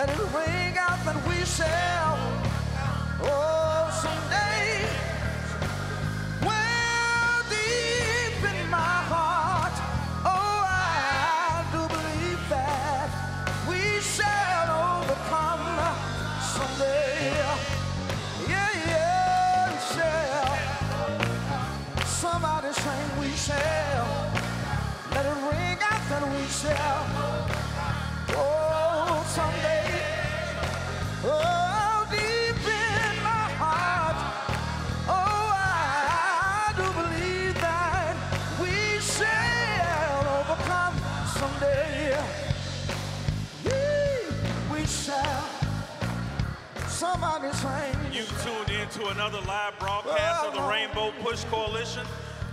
let it ring out that we shall. Oh, someday, well deep in my heart, oh, I do believe that we shall overcome someday. Yeah, yeah, we shall. Somebody sing, we shall. Let it ring out that we shall. Oh, someday. Oh, deep in my heart, oh, I do believe that we shall overcome someday. We shall. Somebody sing. You tuned in to another live broadcast of the Rainbow Push Coalition.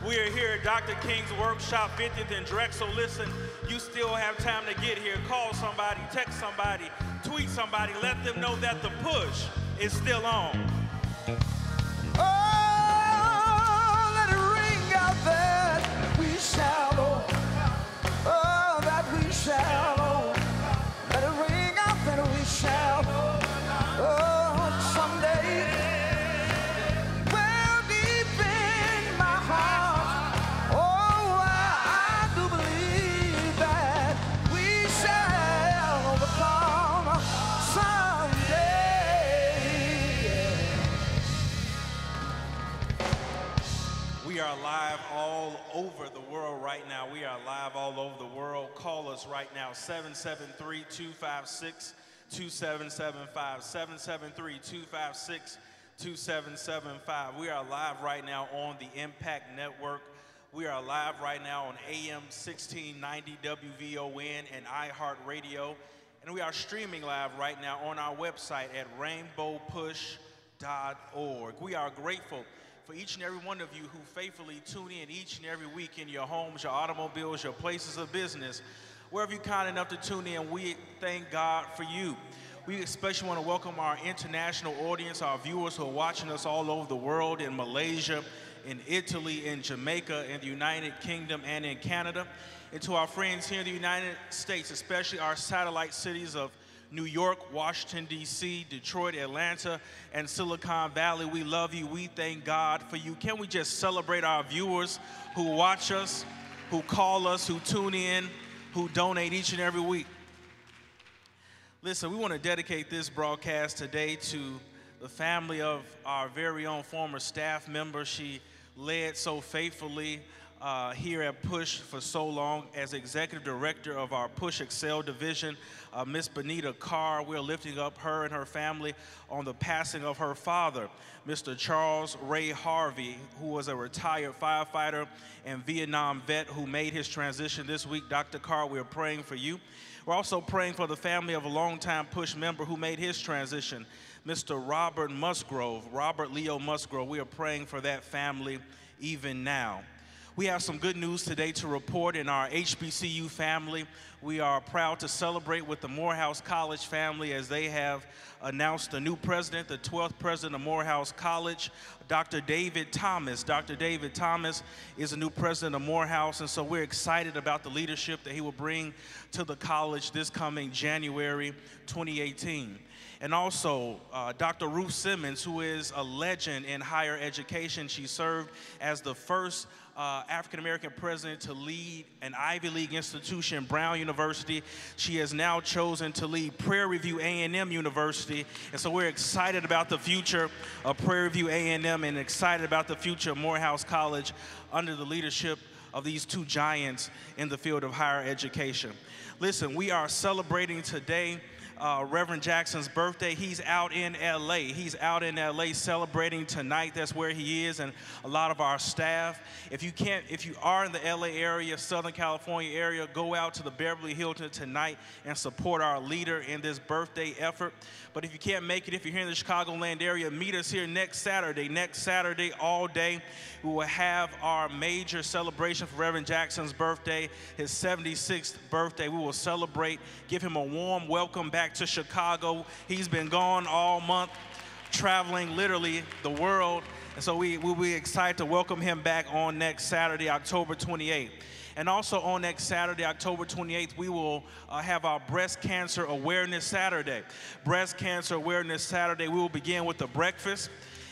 We are here at Dr. King's Workshop, 50th and Drexel. Listen, you still have time to get here. Call somebody, text somebody, tweet somebody, let them know that the push is still on. Oh, let it ring out that we shall, oh, that we shall, let it ring out that we shall, oh, someday. Well, deep in my heart, oh, I do believe that we shall overcome someday. We are live all over the world right now. We are live all over the world. Call us right now, 773-256-2775, 773-256-2775. We are live right now on the Impact Network. We are live right now on AM 1690 WVON and iHeartRadio. And we are streaming live right now on our website at rainbowpush.org. We are grateful for each and every one of you who faithfully tune in each and every week in your homes, your automobiles, your places of business. Wherever you're kind enough to tune in, we thank God for you. We especially want to welcome our international audience, our viewers who are watching us all over the world, in Malaysia, in Italy, in Jamaica, in the United Kingdom, and in Canada. And to our friends here in the United States, especially our satellite cities of New York, Washington, D.C., Detroit, Atlanta, and Silicon Valley, we love you. We thank God for you. Can we just celebrate our viewers who watch us, who call us, who tune in, who donate each and every week? Listen, we want to dedicate this broadcast today to the family of our very own former staff member. She led so faithfully here at Push for so long as executive director of our Push Excel division, Miss Benita Carr. We're lifting up her and her family on the passing of her father, Mr. Charles Ray Harvey, who was a retired firefighter and Vietnam vet who made his transition this week. Dr. Carr, we're praying for you. We're also praying for the family of a longtime Push member who made his transition, Mr. Robert Musgrove, Robert Leo Musgrove. We are praying for that family even now. We have some good news today to report in our HBCU family. We are proud to celebrate with the Morehouse College family as they have announced a new president, the 12th president of Morehouse College, Dr. David Thomas. Dr. David Thomas is a new president of Morehouse, and so we're excited about the leadership that he will bring to the college this coming January 2018. And also, Dr. Ruth Simmons, who is a legend in higher education. She served as the first African-American president to lead an Ivy League institution, Brown University. She has now chosen to lead Prairie View A&M University. And so we're excited about the future of Prairie View A&M and excited about the future of Morehouse College under the leadership of these two giants in the field of higher education. Listen, we are celebrating today Reverend Jackson's birthday. He's out in LA. He's out in LA celebrating tonight. That's where he is, and a lot of our staff. If you are in the LA area, Southern California area, go out to the Beverly Hilton tonight and support our leader in this birthday effort. But if you can't make it, if you're here in the Chicagoland area, meet us here next Saturday all day. We will have our major celebration for Reverend Jackson's birthday, his 76th birthday. We will celebrate, give him a warm welcome back to Chicago. He's been gone all month, traveling literally the world. And so we'll be excited to welcome him back on next Saturday, October 28th. And also on next Saturday, October 28th, we will have our Breast Cancer Awareness Saturday. Breast Cancer Awareness Saturday, we will begin with the breakfast,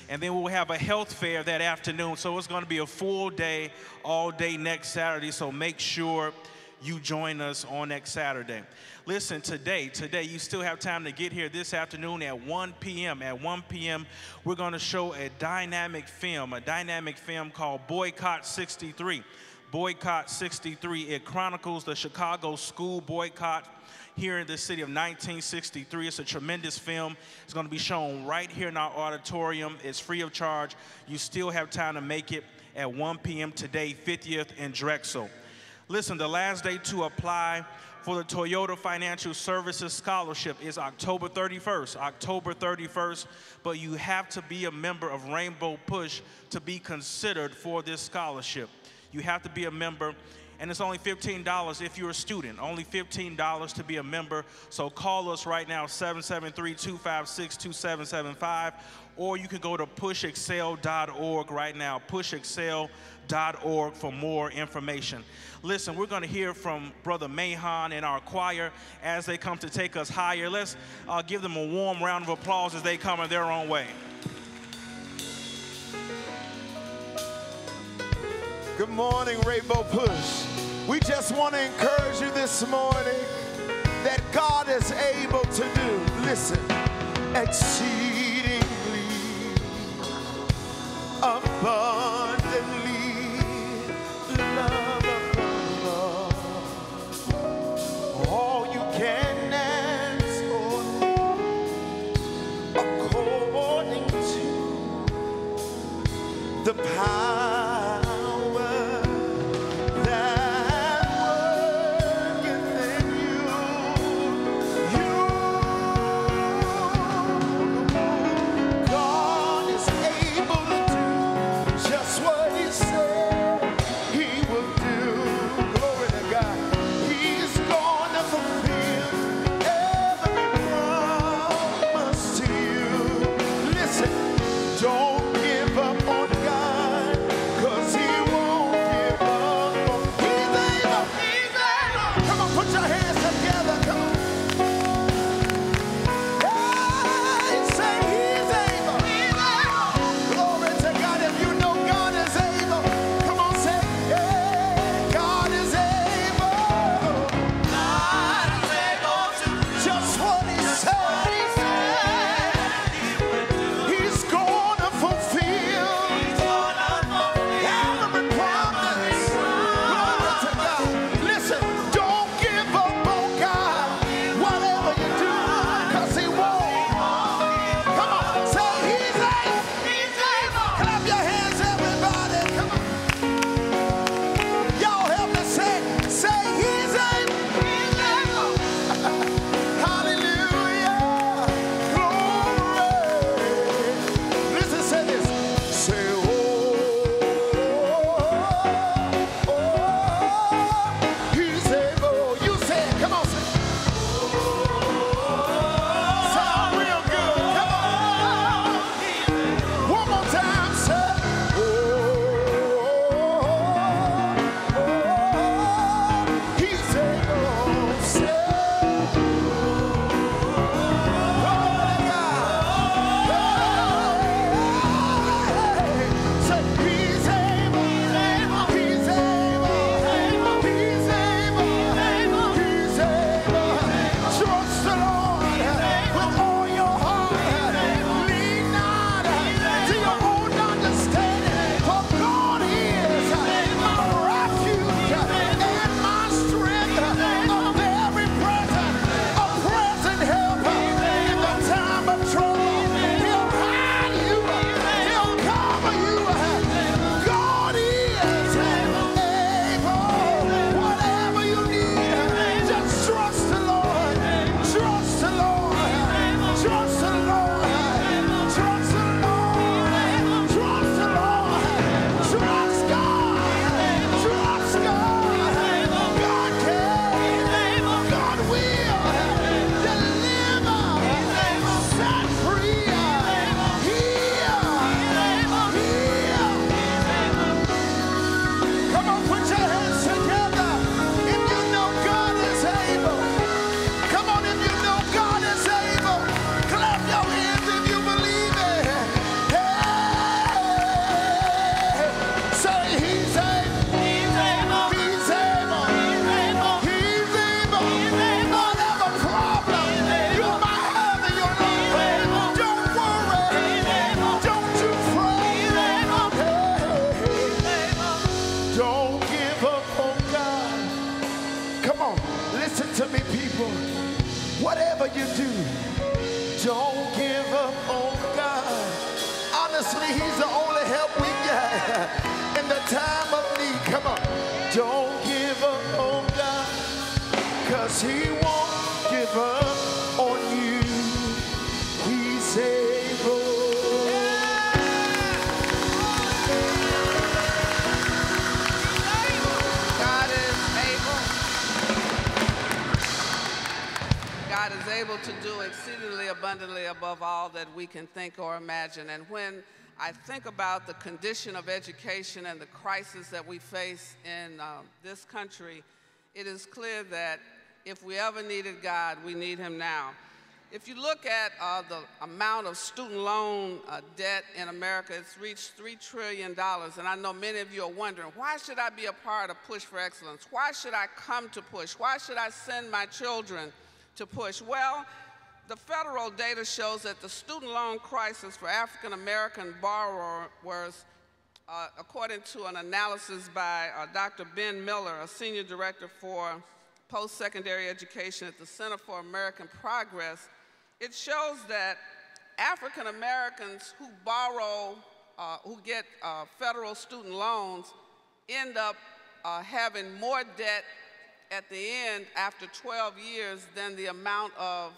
and then we'll have a health fair that afternoon. So it's going to be a full day, all day next Saturday, so make sure you join us on next Saturday. Listen, today, you still have time to get here this afternoon at 1 p.m. At 1 p.m., we're going to show a dynamic film called Boycott 63. Boycott 63. It chronicles the Chicago school boycott here in the city of 1963. It's a tremendous film. It's going to be shown right here in our auditorium. It's free of charge. You still have time to make it at 1 p.m. today, 50th and Drexel. Listen, the last day to apply for the Toyota Financial Services Scholarship is October 31st. October 31st, but you have to be a member of Rainbow Push to be considered for this scholarship. You have to be a member, and it's only $15 if you're a student. Only $15 to be a member. So call us right now, 773-256-2775, or you can go to pushexcel.org right now, pushexcel.org for more information. Listen, we're going to hear from Brother Mahan and our choir as they come to take us higher. Let's give them a warm round of applause as they come in their own way. Good morning, Rainbow Push. We just want to encourage you this morning that God is able to do, listen, exceedingly, abundantly, love above all you can ask for, according to the power Don't give up on God. Come on, listen to me, people. Whatever you do, don't give up on God. Honestly, he's the only help we got in the time of need. Come on, don't give up on God, 'cause he won't give up on you. He's able. God is able to do exceedingly abundantly above all that we can think or imagine. And when I think about the condition of education and the crisis that we face in this country, it is clear that if we ever needed God, we need him now. If you look at the amount of student loan debt in America, it's reached $3 trillion. And I know many of you are wondering, why should I be a part of Push for Excellence? Why should I come to Push? Why should I send my children to Push? Well, the federal data shows that the student loan crisis for African American borrowers, according to an analysis by Dr. Ben Miller, a senior director for post-secondary education at the Center for American Progress, it shows that African Americans who borrow, who get federal student loans, end up having more debt at the end after 12 years than the amount of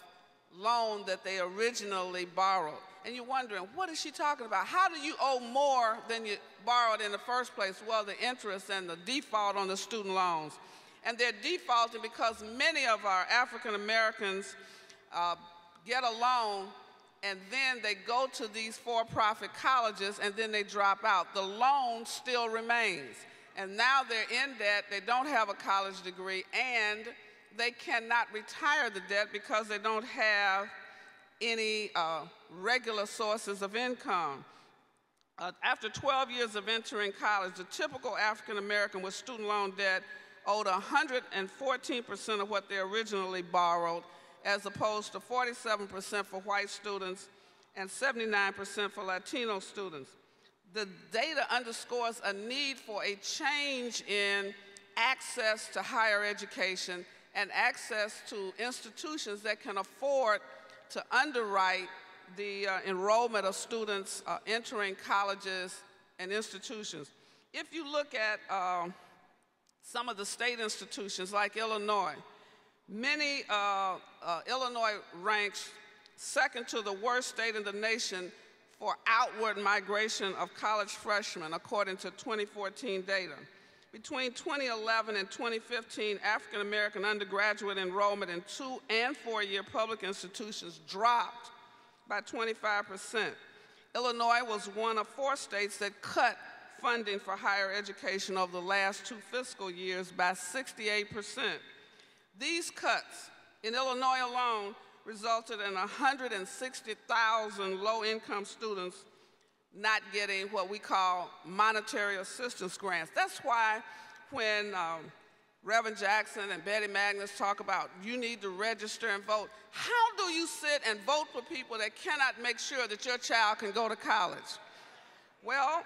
loan that they originally borrowed. And you're wondering, what is she talking about? How do you owe more than you borrowed in the first place? Well, the interest and the default on the student loans. And they're defaulting because many of our African Americans get a loan and then they go to these for-profit colleges and then they drop out. The loan still remains. And now they're in debt, they don't have a college degree, and they cannot retire the debt because they don't have any regular sources of income. After 12 years of entering college, the typical African American with student loan debt owed 114% of what they originally borrowed, as opposed to 47% for white students and 79% for Latino students. The data underscores a need for a change in access to higher education and access to institutions that can afford to underwrite the enrollment of students entering colleges and institutions. If you look at some of the state institutions like Illinois, Illinois ranks second to the worst state in the nation for outward migration of college freshmen, according to 2014 data. Between 2011 and 2015, African American undergraduate enrollment in 2- and 4-year public institutions dropped by 25%. Illinois was one of 4 states that cut funding for higher education over the last 2 fiscal years by 68%. These cuts in Illinois alone resulted in 160,000 low-income students not getting what we call monetary assistance grants. That's why when Reverend Jackson and Betty Magnus talk about you need to register and vote, how do you sit and vote for people that cannot make sure that your child can go to college? Well,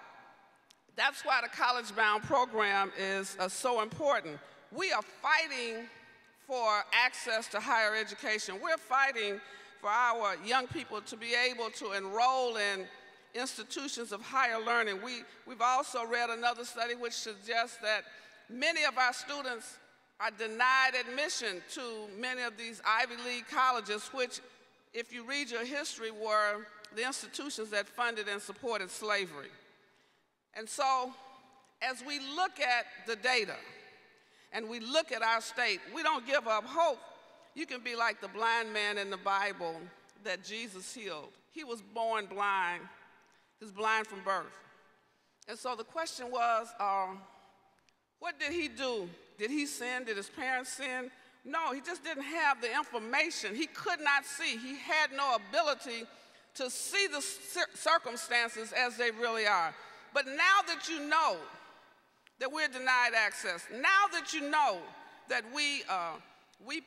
that's why the College Bound program is so important. We are fighting for access to higher education. We're fighting for our young people to be able to enroll in institutions of higher learning. We've also read another study which suggests that many of our students are denied admission to many of these Ivy League colleges, which, if you read your history, were the institutions that funded and supported slavery. And so, as we look at the data, and we look at our state, we don't give up hope. You can be like the blind man in the Bible that Jesus healed. He was born blind. He was blind from birth. And so the question was, what did he do? Did he sin? Did his parents sin? No, he just didn't have the information. He could not see. He had no ability to see the circumstances as they really are. But now that you know that we're denied access, now that you know that we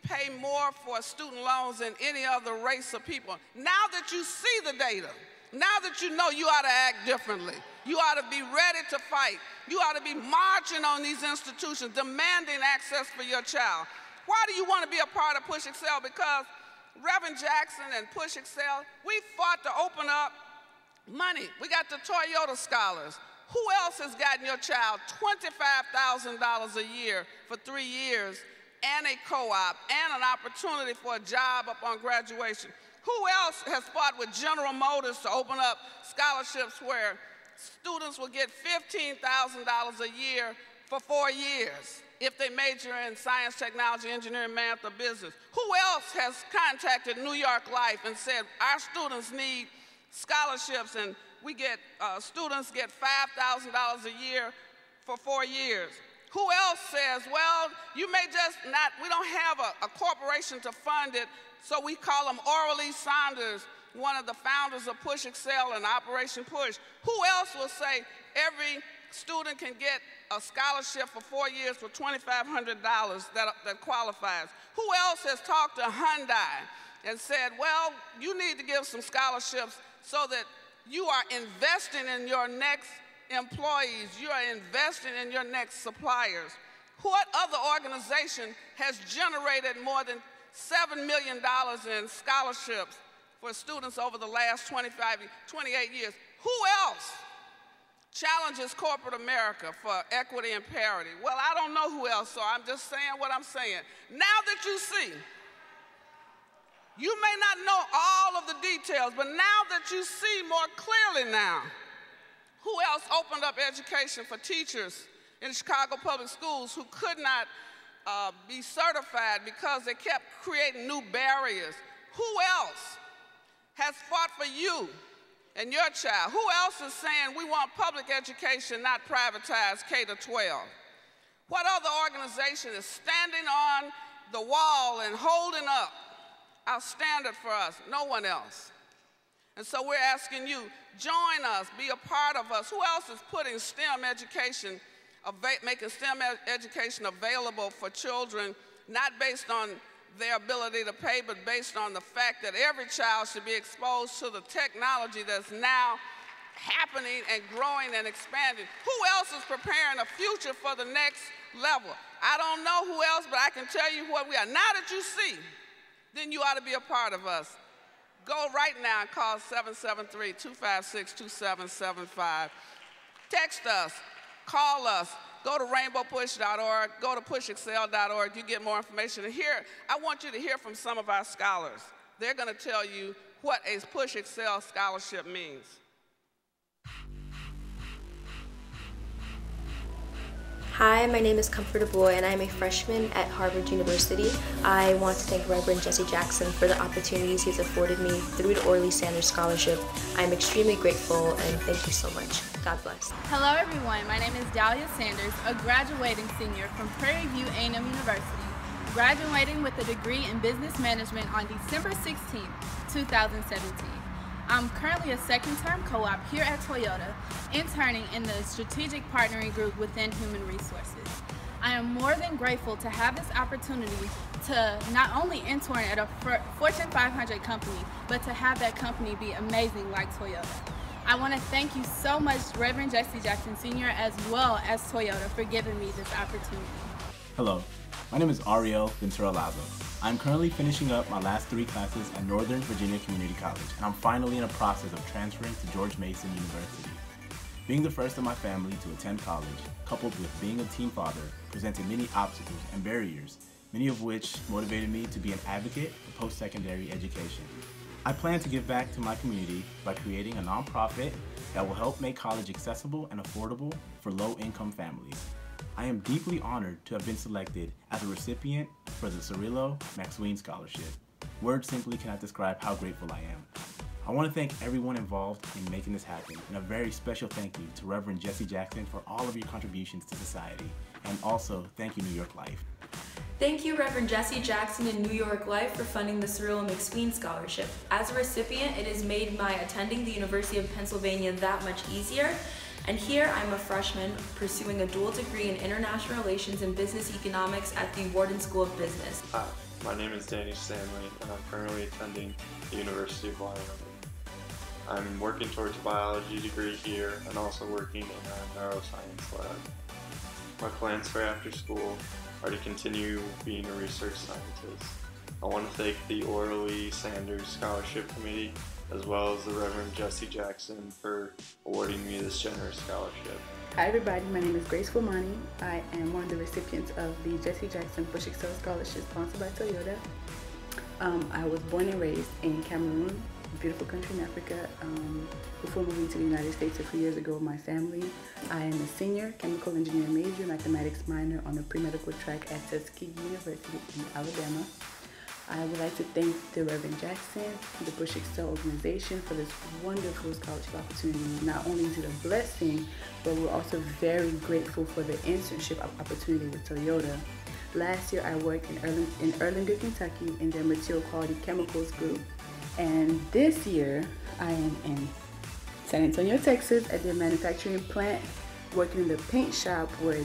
pay more for student loans than any other race of people, now that you see the data, now that you know you ought to act differently, You ought to be ready to fight. You ought to be marching on these institutions, demanding access for your child. Why do you want to be a part of Push Excel? Because Reverend Jackson and Push Excel, we fought to open up money. We got the Toyota Scholars. Who else has gotten your child $25,000 a year for 3 years and a co-op and an opportunity for a job upon graduation? Who else has fought with General Motors to open up scholarships where students will get $15,000 a year for 4 years if they major in science, technology, engineering, math, or business? Who else has contacted New York Life and said, our students need scholarships and we get, students get $5,000 a year for 4 years? Who else says, well, you may just not, we don't have a corporation to fund it, so we call them Orally Saunders, one of the founders of Push Excel and Operation Push. Who else will say every student can get a scholarship for 4 years for $2,500 that qualifies? Who else has talked to Hyundai and said, well, you need to give some scholarships so that you are investing in your next employees, you are investing in your next suppliers? What other organization has generated more than $7 million in scholarships for students over the last 28 years? Who else challenges corporate America for equity and parity? Well, I don't know who else, so I'm just saying what I'm saying. Now that you see, you may not know all of the details, but now that you see more clearly now, who else opened up education for teachers in Chicago Public Schools who could not be certified because they kept creating new barriers? Who else has fought for you and your child? Who else is saying we want public education, not privatized K-12? What other organization is standing on the wall and holding up our standard for us? No one else. And so we're asking you, join us, be a part of us. Who else is putting STEM education, making STEM education available for children, not based on their ability to pay, but based on the fact that every child should be exposed to the technology that's now happening and growing and expanding? Who else is preparing a future for the next level? I don't know who else, but I can tell you what we are. Now that you see, then you ought to be a part of us. Go right now and call 773-256-2775. Text us, call us, go to rainbowpush.org, go to pushexcel.org. You get more information. And here, I want you to hear from some of our scholars. They're going to tell you what a Push Excel scholarship means. Hi, my name is Comforter Boy and I'm a freshman at Harvard University. I want to thank Reverend Jesse Jackson for the opportunities he's afforded me through the Orally Sanders Scholarship. I'm extremely grateful and thank you so much. God bless. Hello everyone, my name is Dahlia Sanders, a graduating senior from Prairie View A&M University, graduating with a degree in business management on December 16, 2017. I'm currently a second-term co-op here at Toyota, interning in the Strategic Partnering Group within Human Resources. I am more than grateful to have this opportunity to not only intern at a Fortune 500 company, but to have that company be amazing like Toyota. I want to thank you so much, Reverend Jesse Jackson Sr., as well as Toyota, for giving me this opportunity. Hello, my name is Ariel Ventura Lazo. I'm currently finishing up my last 3 classes at Northern Virginia Community College, and I'm finally in a process of transferring to George Mason University. Being the first of my family to attend college, coupled with being a teen father, presented many obstacles and barriers, many of which motivated me to be an advocate for post-secondary education. I plan to give back to my community by creating a nonprofit that will help make college accessible and affordable for low-income families. I am deeply honored to have been selected as a recipient for the Cirillo McSween Scholarship. Words simply cannot describe how grateful I am. I want to thank everyone involved in making this happen, and a very special thank you to Reverend Jesse Jackson for all of your contributions to society, and also thank you New York Life. Thank you, Reverend Jesse Jackson and New York Life, for funding the Cirillo McSween Scholarship. As a recipient, it has made my attending the University of Pennsylvania that much easier. And here I'm a freshman pursuing a dual degree in International Relations and Business Economics at the Wharton School of Business. Hi, my name is Danny Stanley, and I'm currently attending the University of Wyoming. I'm working towards a biology degree here and also working in a neuroscience lab. My plans for after school are to continue being a research scientist. I want to thank the Orly Sanders Scholarship Committee as well as the Reverend Jesse Jackson for awarding me this generous scholarship. Hi everybody, my name is Grace Fomani. I am one of the recipients of the Jesse Jackson Bush Excel Scholarship sponsored by Toyota. I was born and raised in Cameroon, a beautiful country in Africa. Before moving to the United States a few years ago with my family, I am a senior chemical engineering major, mathematics minor on the pre-medical track at Tuskegee University in Alabama. I would like to thank the Reverend Jackson, the Bush Excel organization for this wonderful scholarship opportunity. Not only is it a blessing, but we're also very grateful for the internship opportunity with Toyota. Last year I worked in Erlanger, Kentucky in their material quality chemicals group. And this year I am in San Antonio, Texas at their manufacturing plant, working in the paint shop where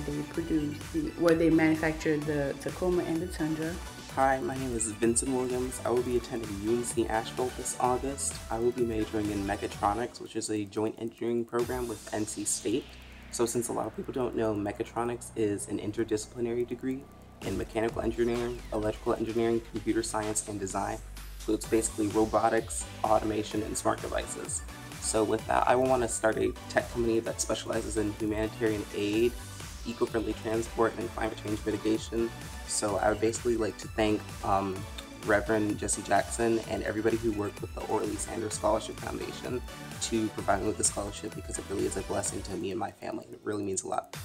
they manufacture the Tacoma and the Tundra. Hi, my name is Vincent Williams. I will be attending UNC Asheville this August. I will be majoring in mechatronics, which is a joint engineering program with NC State. So since a lot of people don't know, mechatronics is an interdisciplinary degree in mechanical engineering, electrical engineering, computer science, and design. So it's basically robotics, automation, and smart devices. So with that, I will want to start a tech company that specializes in humanitarian aid, eco-friendly transport, and climate change mitigation. So I would basically like to thank Reverend Jesse Jackson and everybody who worked with the Orly Sanders Scholarship Foundation to provide me with the scholarship, because it really is a blessing to me and my family. It really means a lot.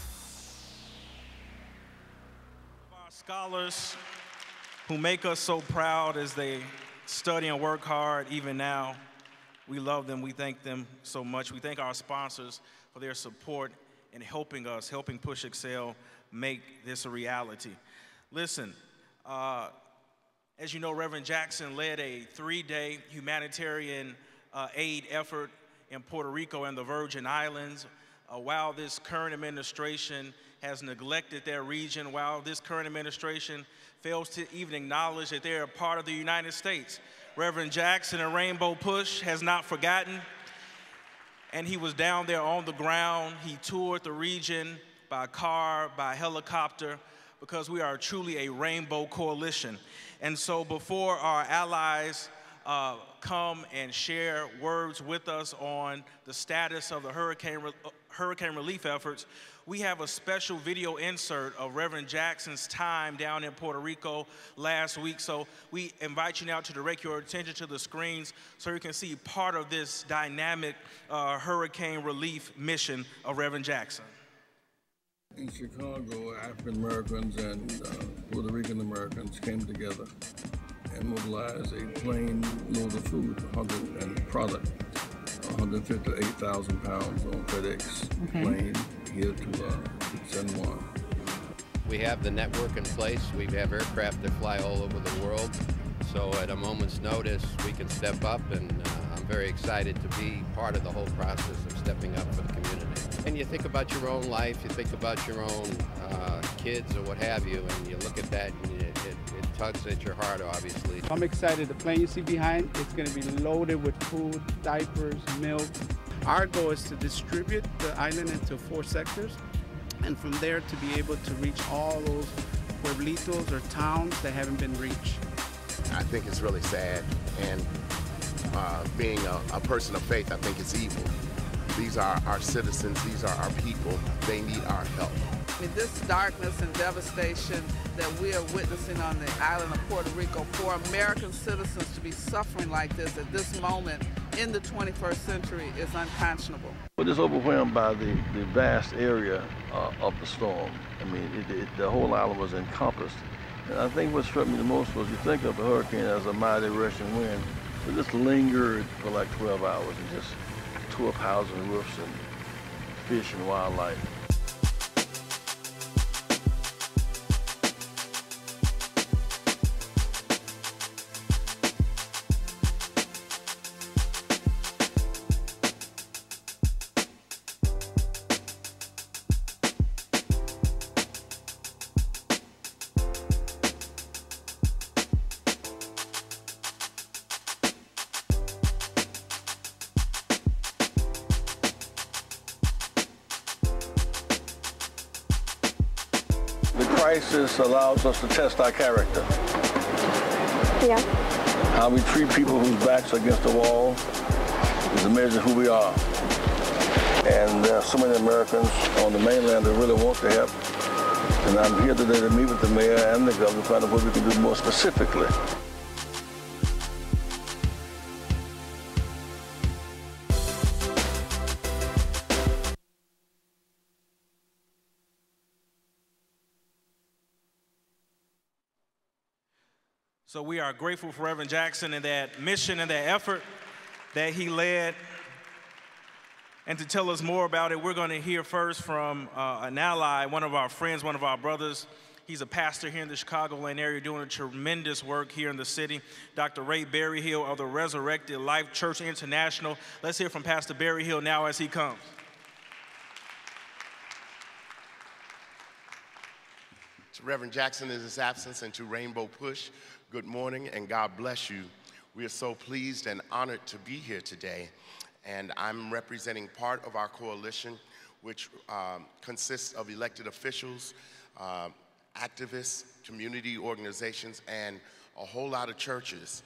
Our scholars who make us so proud as they study and work hard even now. We love them. We thank them so much. We thank our sponsors for their support in helping Push Excel make this a reality. Listen, as you know, Reverend Jackson led a 3-day humanitarian aid effort in Puerto Rico and the Virgin Islands. While this current administration has neglected their region, while this current administration fails to even acknowledge that they're a part of the United States, Reverend Jackson and Rainbow Push has not forgotten. And he was down there on the ground. He toured the region by car, by helicopter, because we are truly a rainbow coalition. And so before our allies come and share words with us on the status of the hurricane relief efforts, we have a special video insert of Reverend Jackson's time down in Puerto Rico last week. So we invite you now to direct your attention to the screens so you can see part of this dynamic hurricane relief mission of Reverend Jackson. In Chicago, African Americans and Puerto Rican Americans came together and mobilized a plane load of food, and product, 158,000 pounds on FedEx plane here to San Juan. We have the network in place. We have aircraft that fly all over the world. So at a moment's notice, we can step up, and I'm very excited to be part of the whole process of stepping up for the community. And you think about your own life, you think about your own kids or what have you, and you look at that, and it tugs at your heart, obviously. I'm excited. The plane you see behind, it's going to be loaded with food, diapers, milk. Our goal is to distribute the island into 4 sectors, and from there to be able to reach all those pueblitos or towns that haven't been reached. I think it's really sad, and being a person of faith, I think it's evil. These are our citizens, these are our people, they need our help. I mean, this darkness and devastation that we are witnessing on the island of Puerto Rico, for American citizens to be suffering like this at this moment in the 21st century is unconscionable. We're just overwhelmed by the vast area of the storm. I mean, the whole island was encompassed. And I think what struck me the most was, you think of the hurricane as a mighty rushing wind, it just lingered for like 12 hours and just tore up houses and roofs and fish and wildlife. The crisis allows us to test our character. Yeah. How we treat people whose backs are against the wall is a measure of who we are. And there are so many Americans on the mainland that really want to help. And I'm here today to meet with the mayor and the governor to find out what we can do more specifically. So we are grateful for Reverend Jackson and that mission and that effort that he led. And to tell us more about it, we're going to hear first from an ally, one of our friends, one of our brothers. He's a pastor here in the Chicagoland area doing a tremendous work here in the city. Dr. Ray Berryhill of the Resurrected Life Church International. Let's hear from Pastor Berryhill now as he comes. To Reverend Jackson in his absence and to Rainbow Push, good morning and God bless you. We are so pleased and honored to be here today. And I'm representing part of our coalition, which consists of elected officials, activists, community organizations, and a whole lot of churches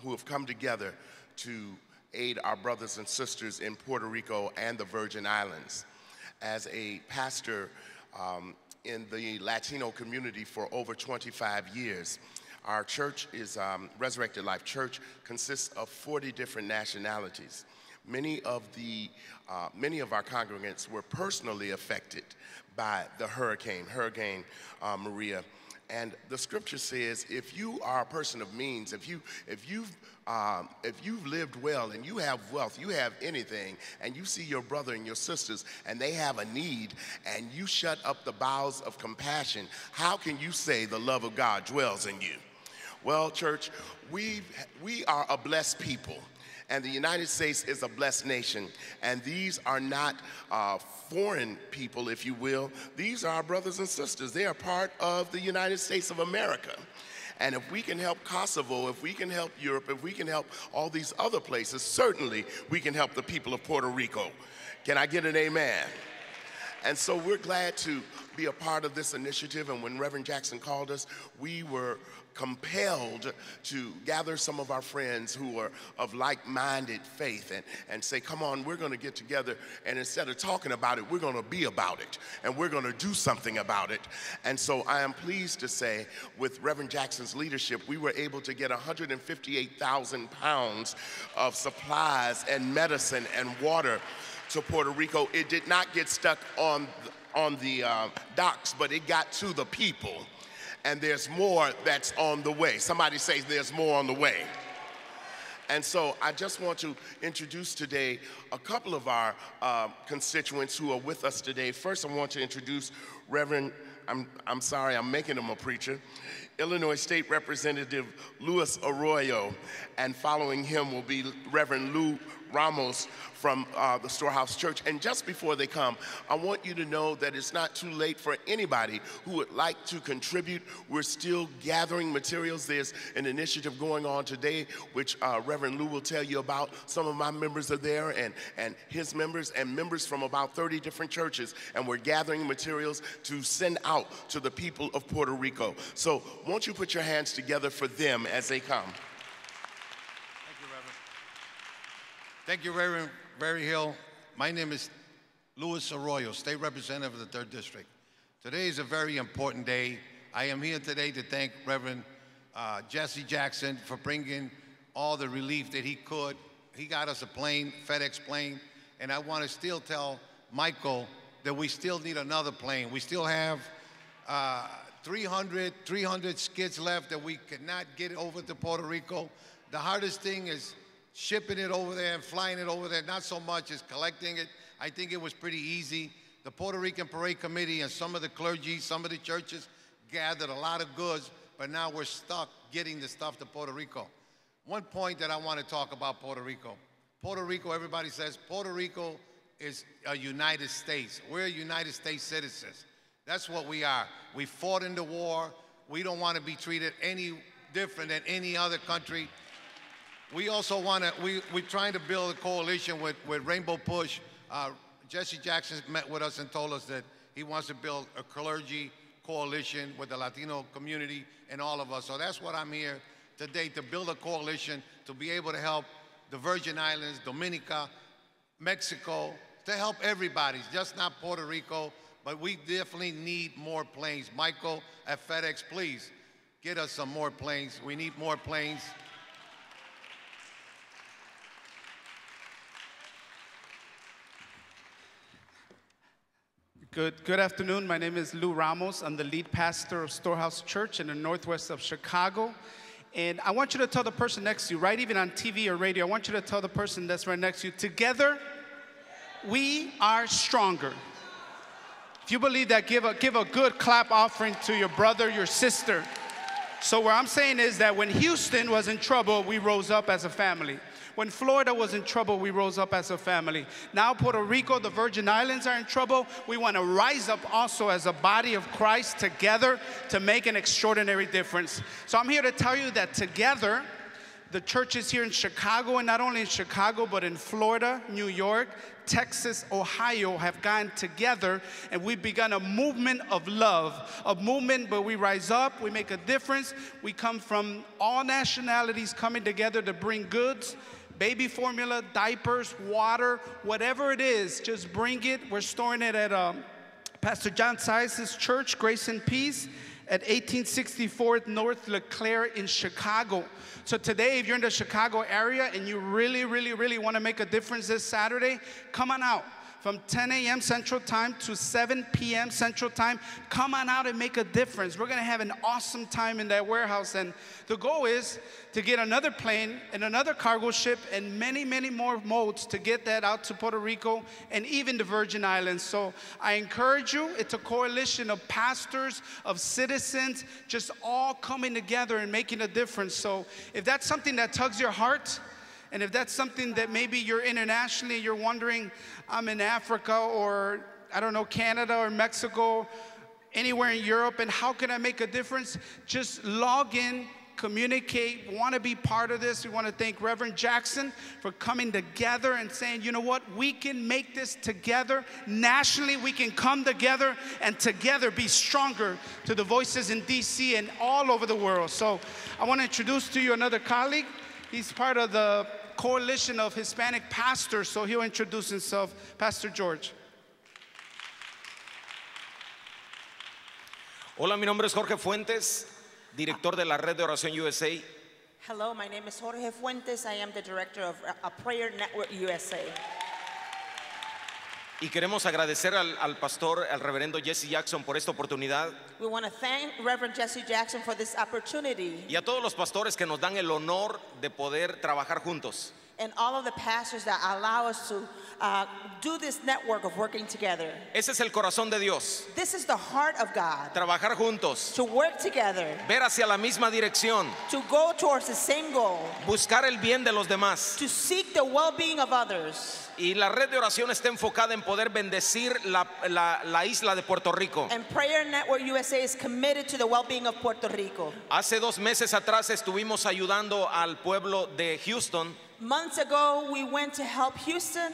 who have come together to aid our brothers and sisters in Puerto Rico and the Virgin Islands. As a pastor in the Latino community for over 25 years, our church is Resurrected Life Church, consists of 40 different nationalities. Many of our congregants were personally affected by the Hurricane Maria. And the scripture says, if you are a person of means, if you've lived well and you have wealth, you have anything, and you see your brother and your sisters and they have a need, and you shut up the bowels of compassion, how can you say the love of God dwells in you? Well, church, we are a blessed people. And the United States is a blessed nation. And these are not foreign people, if you will. These are our brothers and sisters. They are part of the United States of America. And if we can help Kosovo, if we can help Europe, if we can help all these other places, certainly we can help the people of Puerto Rico. Can I get an amen? And so we're glad to be a part of this initiative. And when Reverend Jackson called us, we were compelled to gather some of our friends who are of like-minded faith and say, come on, we're going to get together, and instead of talking about it, we're going to be about it, and we're going to do something about it. And so I am pleased to say, with Reverend Jackson's leadership, we were able to get 158,000 pounds of supplies and medicine and water to Puerto Rico. It did not get stuck on the docks, but it got to the people. And there's more that's on the way. Somebody say there's more on the way. And so I just want to introduce today a couple of our constituents who are with us today. First, I want to introduce Reverend, I'm sorry, I'm making him a preacher, Illinois State Representative Luis Arroyo, and following him will be Reverend Lou Ramos from the Storehouse Church. And just before they come, I want you to know that it's not too late for anybody who would like to contribute. We're still gathering materials. There's an initiative going on today, which Reverend Lou will tell you about. Some of my members are there, and his members, and members from about 30 different churches. And we're gathering materials to send out to the people of Puerto Rico. So won't you put your hands together for them as they come? Thank you, Reverend Berryhill. My name is Luis Arroyo, State Representative of the 3rd District. Today is a very important day. I am here today to thank Reverend Jesse Jackson for bringing all the relief that he could. He got us a plane, FedEx plane, and I want to still tell Michael that we still need another plane. We still have 300 skids left that we cannot get over to Puerto Rico. The hardest thing is shipping it over there and flying it over there. Not so much as collecting it. I think it was pretty easy. The Puerto Rican Parade Committee and some of the clergy, some of the churches gathered a lot of goods, but now we're stuck getting the stuff to Puerto Rico. One point that I want to talk about Puerto Rico. Puerto Rico, everybody says Puerto Rico is a United States. We're United States citizens. That's what we are. We fought in the war. We don't want to be treated any different than any other country. We also want to, we're trying to build a coalition with Rainbow Push. Jesse Jackson met with us and told us that he wants to build a clergy coalition with the Latino community and all of us. So that's what I'm here today, to build a coalition, to be able to help the Virgin Islands, Dominica, Mexico, to help everybody, just not Puerto Rico, but we definitely need more planes. Michael at FedEx, please get us some more planes. We need more planes. Good afternoon. My name is Lou Ramos. I'm the lead pastor of Storehouse Church in the northwest of Chicago. And I want you to tell the person next to you, right, even on TV or radio, I want you to tell the person that's right next to you, together, we are stronger. If you believe that, give a good clap offering to your brother, your sister. So what I'm saying is that when Houston was in trouble, we rose up as a family. When Florida was in trouble, we rose up as a family. Now Puerto Rico, the Virgin Islands are in trouble. We want to rise up also as a body of Christ together to make an extraordinary difference. So I'm here to tell you that together, the churches here in Chicago, and not only in Chicago, but in Florida, New York, Texas, Ohio, have gotten together, and we've begun a movement of love, a movement where we rise up, we make a difference. We come from all nationalities coming together to bring goods, baby formula, diapers, water, whatever it is, just bring it. We're storing it at Pastor John Size's church, Grace and Peace, at 1864 North LeClaire in Chicago. So today, if you're in the Chicago area and you really, really, really want to make a difference this Saturday, come on out. From 10 a.m. Central Time to 7 p.m. Central Time, come on out and make a difference. We're going to have an awesome time in that warehouse. And the goal is to get another plane and another cargo ship and many, many more modes to get that out to Puerto Rico and even the Virgin Islands. So I encourage you. It's a coalition of pastors, of citizens, just all coming together and making a difference. So if that's something that tugs your heart, and if that's something that maybe you're internationally, you're wondering, I'm in Africa or, I don't know, Canada or Mexico, anywhere in Europe, and how can I make a difference? Just log in, communicate, want to be part of this. We want to thank Reverend Jackson for coming together and saying, you know what, we can make this together. Nationally, we can come together and together be stronger to the voices in D.C. and all over the world. So I want to introduce to you another colleague. He's part of the coalition of Hispanic pastors, so he'll introduce himself. Pastor George. Hola, mi nombre es Jorge Fuentes, director de la Red de Oración USA. Hello, my name is Jorge Fuentes. I am the director of a Prayer Network USA. Y queremos agradecer al pastor, al reverendo Jesse Jackson por esta oportunidad. We want to thank Reverend Jesse Jackson for this opportunity. Y a todos los pastores que nos dan el honor de poder trabajar juntos. And all of the pastors that allow us to do this network of working together. Ese es el corazón de Dios. This is the heart of God. Trabajar juntos. To work together. Ver hacia la misma dirección. To go towards the same goal. Buscar el bien de los demás. To seek the well-being of others. Y la red de oración está enfocada en poder bendecir la isla de Puerto Rico. And Prayer Network USA is committed to the well-being of Puerto Rico. Hace 2 meses atrás estuvimos ayudando al pueblo de Houston. Months ago, we went to help Houston.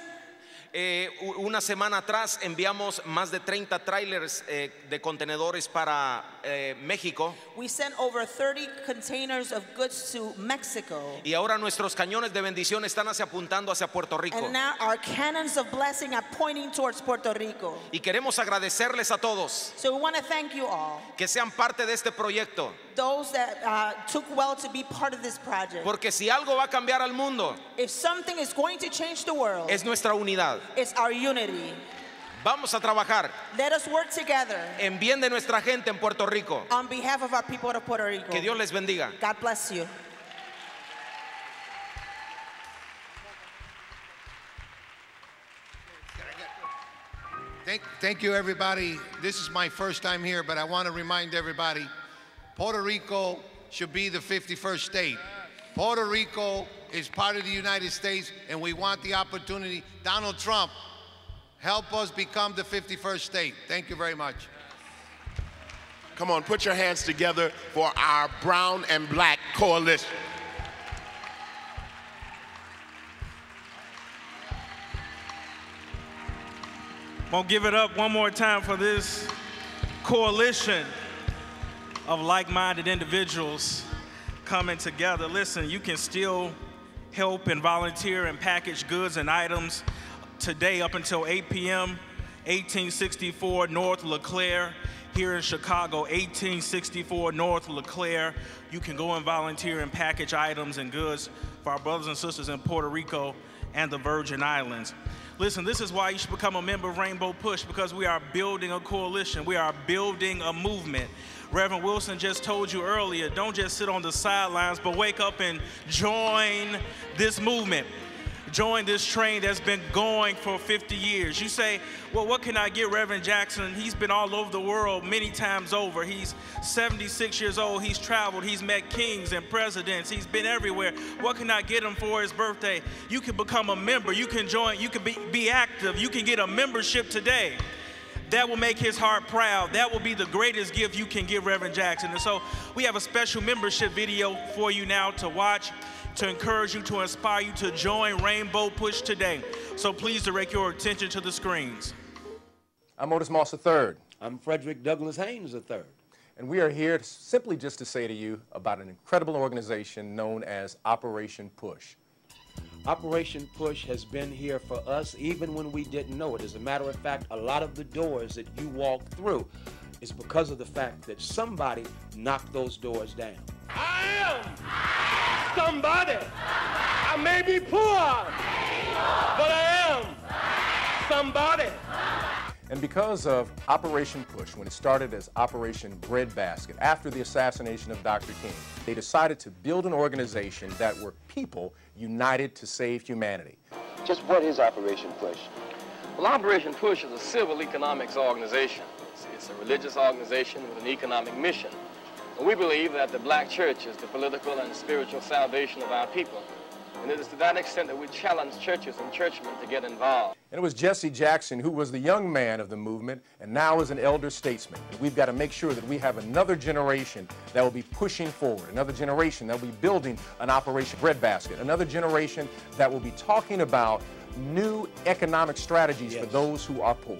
Una semana atrás enviamos más de 30 trailers de contenedores para México. We sent over 30 containers of goods to Mexico. Y ahora nuestros cañones de bendición están apuntando hacia Puerto Rico. And now our cannons of blessing are pointing towards Puerto Rico. Y queremos agradecerles a todos. So we want to thank you all. Que sean parte de este proyecto. Those that took well to be part of this project. Porque si algo va a cambiar al mundo, if something is going to change the world, es nuestra unidad. It's our unity. Vamos a trabajar. Let us work together. En bien de nuestra gente en Puerto Rico. On behalf of our people of Puerto Rico. Que Dios les bendiga. God bless you. Thank you, everybody. This is my first time here, but I want to remind everybody, Puerto Rico should be the 51st state. Puerto Rico is part of the United States, and we want the opportunity. Donald Trump, help us become the 51st state. Thank you very much. Come on, put your hands together for our brown and black coalition. I'm gonna give it up one more time for this coalition of like-minded individuals coming together. Listen, you can still help and volunteer and package goods and items today up until 8 p.m. 1864 North LeClaire here in Chicago, 1864 North LeClaire. You can go and volunteer and package items and goods for our brothers and sisters in Puerto Rico and the Virgin Islands. Listen, this is why you should become a member of Rainbow Push, because we are building a coalition. We are building a movement. Reverend Wilson just told you earlier, don't just sit on the sidelines, but wake up and join this movement. Join this train that's been going for 50 years. You say, well, what can I get Reverend Jackson? He's been all over the world many times over. He's 76 years old. He's traveled. He's met kings and presidents. He's been everywhere. What can I get him for his birthday? You can become a member. You can join. You can be active. You can get a membership today. That will make his heart proud. That will be the greatest gift you can give Reverend Jackson. And so we have a special membership video for you now to watch, to encourage you, to inspire you to join Rainbow Push today. So please direct your attention to the screens. I'm Otis Moss III. I'm Frederick Douglass Haynes III. And we are here simply just to say to you about an incredible organization known as Operation Push. Operation Push has been here for us even when we didn't know it. As a matter of fact, a lot of the doors that you walk through is because of the fact that somebody knocked those doors down. I am somebody. I may be poor, but I am somebody. And because of Operation Push, when it started as Operation Breadbasket, after the assassination of Dr. King, they decided to build an organization that were people united to save humanity. Just what is Operation Push? Well, Operation Push is a civil economics organization. It's a religious organization with an economic mission. And we believe that the black church is the political and spiritual salvation of our people. And it is to that extent that we challenge churches and churchmen to get involved. And it was Jesse Jackson who was the young man of the movement and now is an elder statesman. And we've got to make sure that we have another generation that will be pushing forward, another generation that will be building an Operation Breadbasket, another generation that will be talking about new economic strategies for those who are poor.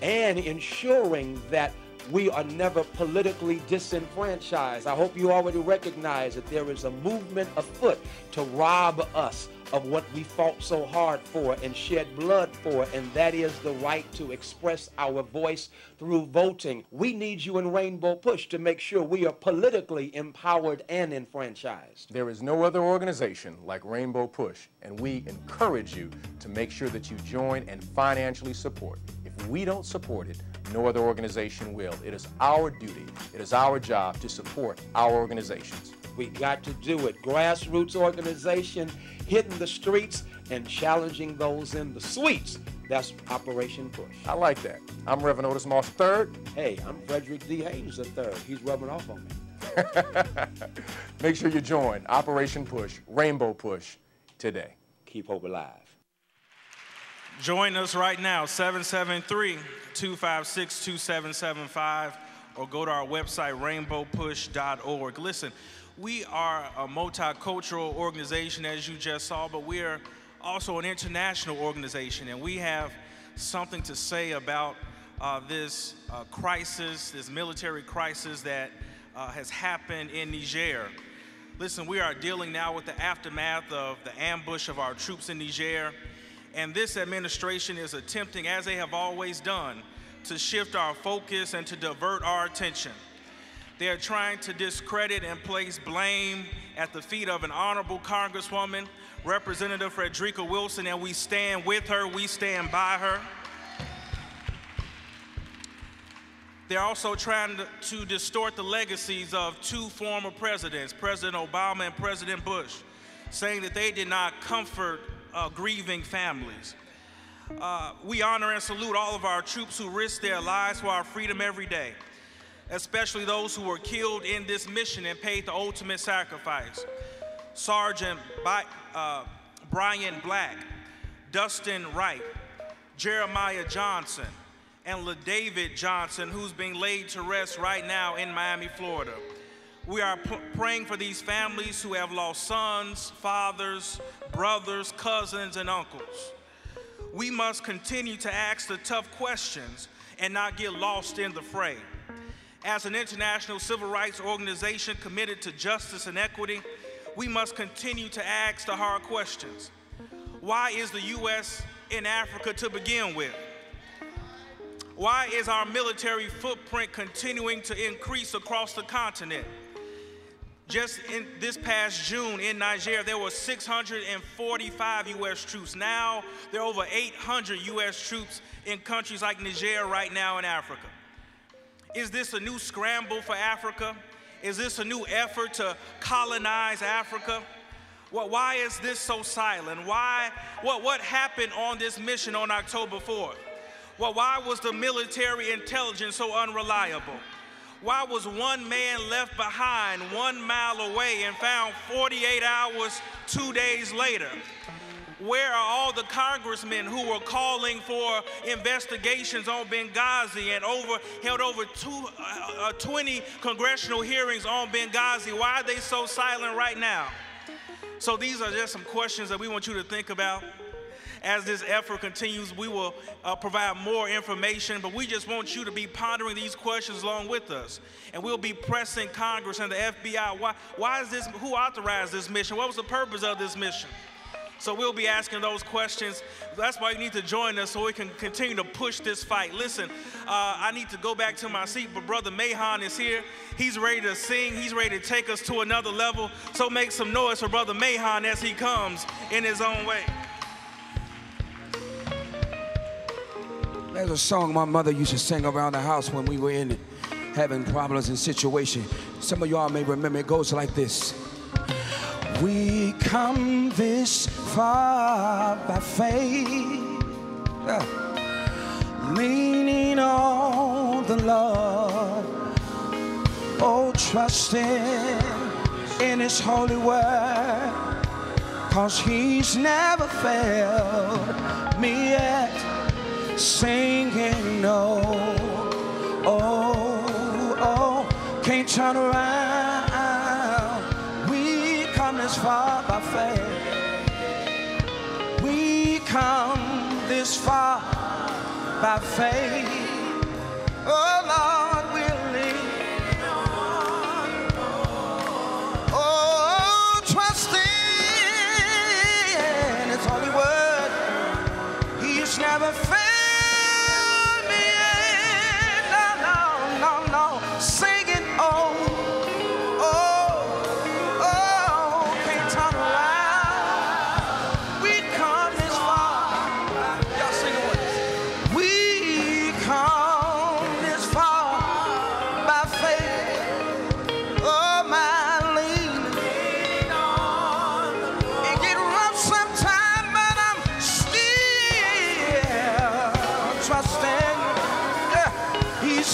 And ensuring that we are never politically disenfranchised. I hope you already recognize that there is a movement afoot to rob us of what we fought so hard for and shed blood for, and that is the right to express our voice through voting. We need you in Rainbow Push to make sure we are politically empowered and enfranchised. There is no other organization like Rainbow Push, and we encourage you to make sure that you join and financially support. If we don't support it, no other organization will. It is our duty, it is our job to support our organizations. We got to do it. Grassroots organization, hitting the streets and challenging those in the suites. That's Operation Push. I like that. I'm Reverend Otis Moss III. Hey, I'm Frederick D. Haynes III. He's rubbing off on me. Make sure you join Operation Push, Rainbow Push, today. Keep hope alive. Join us right now, 773-256-2775, or go to our website, rainbowpush.org. Listen, we are a multicultural organization, as you just saw, but we are also an international organization, and we have something to say about this crisis, this military crisis that has happened in Niger. Listen, we are dealing now with the aftermath of the ambush of our troops in Niger. And this administration is attempting, as they have always done, to shift our focus and to divert our attention. They are trying to discredit and place blame at the feet of an honorable Congresswoman, Representative Frederica Wilson, and we stand with her, we stand by her. They're also trying to distort the legacies of two former presidents, President Obama and President Bush, saying that they did not comfort grieving families. We honor and salute all of our troops who risk their lives for our freedom every day, especially those who were killed in this mission and paid the ultimate sacrifice. Sergeant Brian Black, Dustin Wright, Jeremiah Johnson, and LaDavid Johnson, who's being laid to rest right now in Miami, Florida. We are praying for these families who have lost sons, fathers, brothers, cousins, and uncles. We must continue to ask the tough questions and not get lost in the fray. As an international civil rights organization committed to justice and equity, we must continue to ask the hard questions. Why is the U.S. in Africa to begin with? Why is our military footprint continuing to increase across the continent? Just in this past June in Nigeria, there were 645 U.S. troops. Now, there are over 800 U.S. troops in countries like Niger right now in Africa. Is this a new scramble for Africa? Is this a new effort to colonize Africa? Well, why is this so silent? What happened on this mission on October 4th? Well, why was the military intelligence so unreliable? Why was one man left behind 1 mile away and found 48 hours, 2 days later? Where are all the congressmen who were calling for investigations on Benghazi and held over 20 congressional hearings on Benghazi? Why are they so silent right now? So these are just some questions that we want you to think about. As this effort continues, we will provide more information, but we just want you to be pondering these questions along with us. And we'll be pressing Congress and the FBI. Why is this? Who authorized this mission? What was the purpose of this mission? So we'll be asking those questions. That's why you need to join us so we can continue to push this fight. Listen, I need to go back to my seat, but Brother Mahan is here. He's ready to sing. He's ready to take us to another level. So make some noise for Brother Mahan as he comes in his own way. There's a song my mother used to sing around the house when we were in it, having problems and situations. Some of y'all may remember it goes like this. We come this far by faith, leaning on the Lord, oh, trusting in His holy word, 'cause He's never failed me yet, singing no, oh, can't turn around. This far by faith. We come this far by faith. Oh Lord, we'll lean on. Oh, trusting His holy word. He's never failed me yet. No. Singing, oh.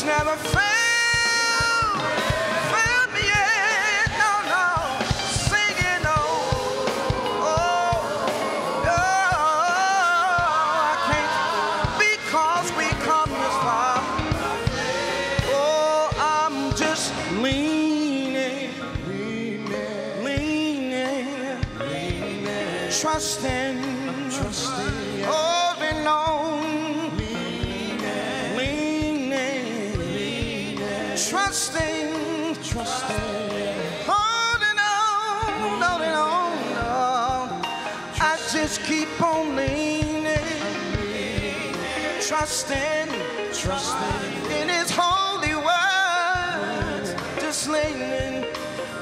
Never failed me yet, no, singing, oh, I can't, because we come this far. Oh, I'm just leaning, trusting, holding on. Trusting, holding on, I just keep on leaning, trusting in His holy word, just leaning.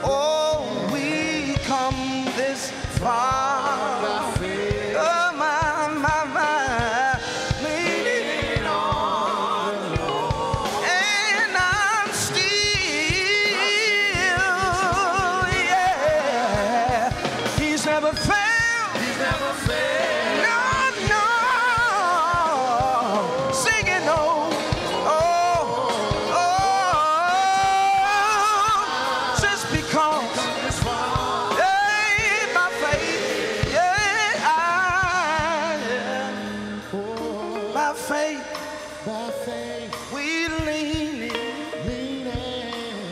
Oh, we come this far. Oh, my.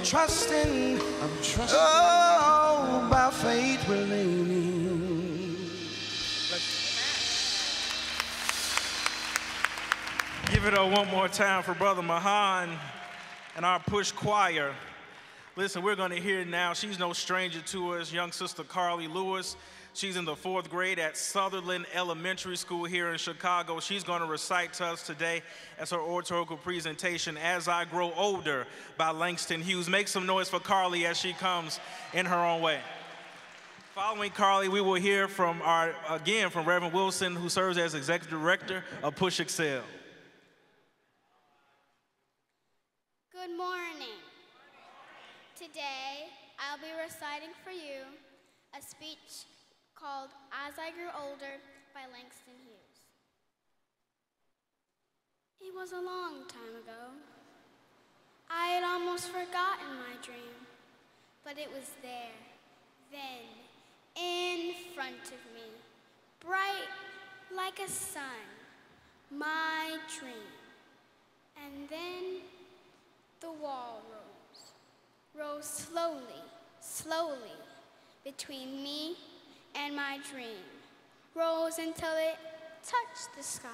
Trusting, oh, by faith we're leaning. Give it up one more time for Brother Mahan. and our Push Choir. Listen, we're going to hear now, she's no stranger to us, young sister Carly Lewis. She's in the 4th grade at Sutherland Elementary School here in Chicago. She's going to recite to us today as her oratorical presentation, As I Grow Older by Langston Hughes. Make some noise for Carly as she comes in her own way. Following Carly, we will hear from from Reverend Wilson, who serves as Executive Director of Push Excel. Good morning. Today, I'll be reciting for you a speech called As I Grew Older by Langston Hughes. It was a long time ago. I had almost forgotten my dream, but it was there, then, in front of me, bright like a sun, my dream. And then the wall rose slowly, slowly, between me and my dream, rose until it touched the sky.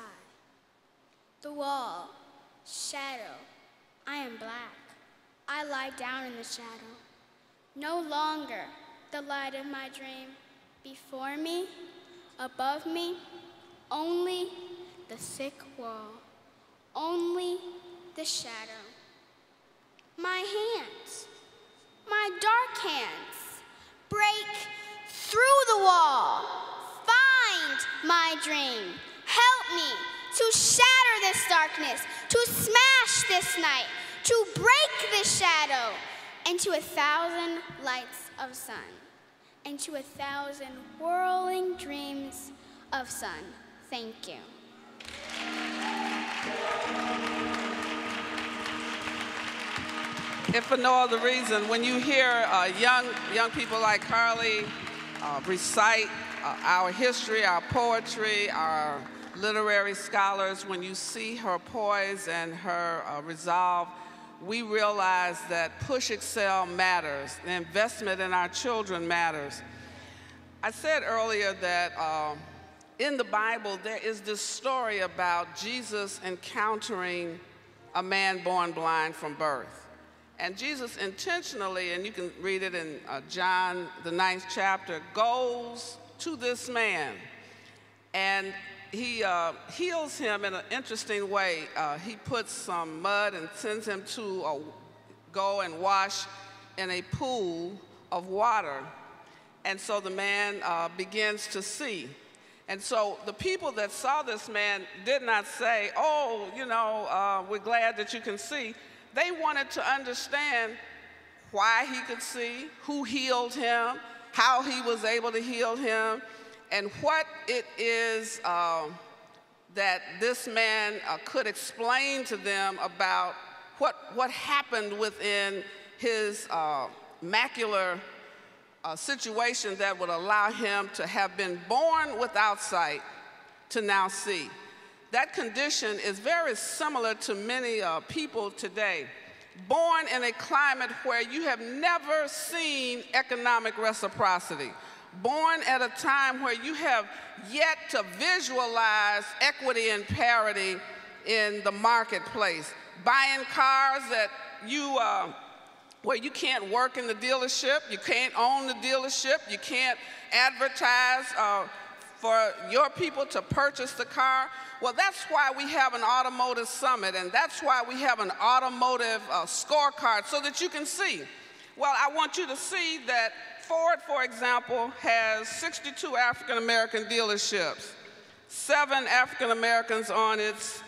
The wall, shadow, I am black. I lie down in the shadow. No longer the light of my dream. Before me, above me, only the thick wall, only the shadow. My hands, my dark hands, break through the wall. Find my dream. Help me to shatter this darkness, to smash this night, to break this shadow into 1,000 lights of sun, into 1,000 whirling dreams of sun. Thank you. If for no other reason, when you hear young people like Carly recite our history, our poetry, our literary scholars, when you see her poise and her resolve, we realize that Push Excel matters. The investment in our children matters. I said earlier that in the Bible, there is this story about Jesus encountering a man born blind from birth. And Jesus intentionally, and you can read it in John, the 9th chapter, goes to this man. And he heals him in an interesting way. He puts some mud and sends him to go and wash in a pool of water. And so the man begins to see. And so the people that saw this man did not say, oh, you know, we're glad that you can see. They wanted to understand why he could see, who healed him, how he was able to heal him, and what it is that this man could explain to them about what happened within his macular situation that would allow him to have been born without sight to now see. That condition is very similar to many people today, born in a climate where you have never seen economic reciprocity, born at a time where you have yet to visualize equity and parity in the marketplace, buying cars that where you can't work in the dealership, you can't own the dealership, you can't advertise for your people to purchase the car. Well, that's why we have an automotive summit, and that's why we have an automotive scorecard, so that you can see. Well, I want you to see that Ford, for example, has 62 African-American dealerships, 7 African-Americans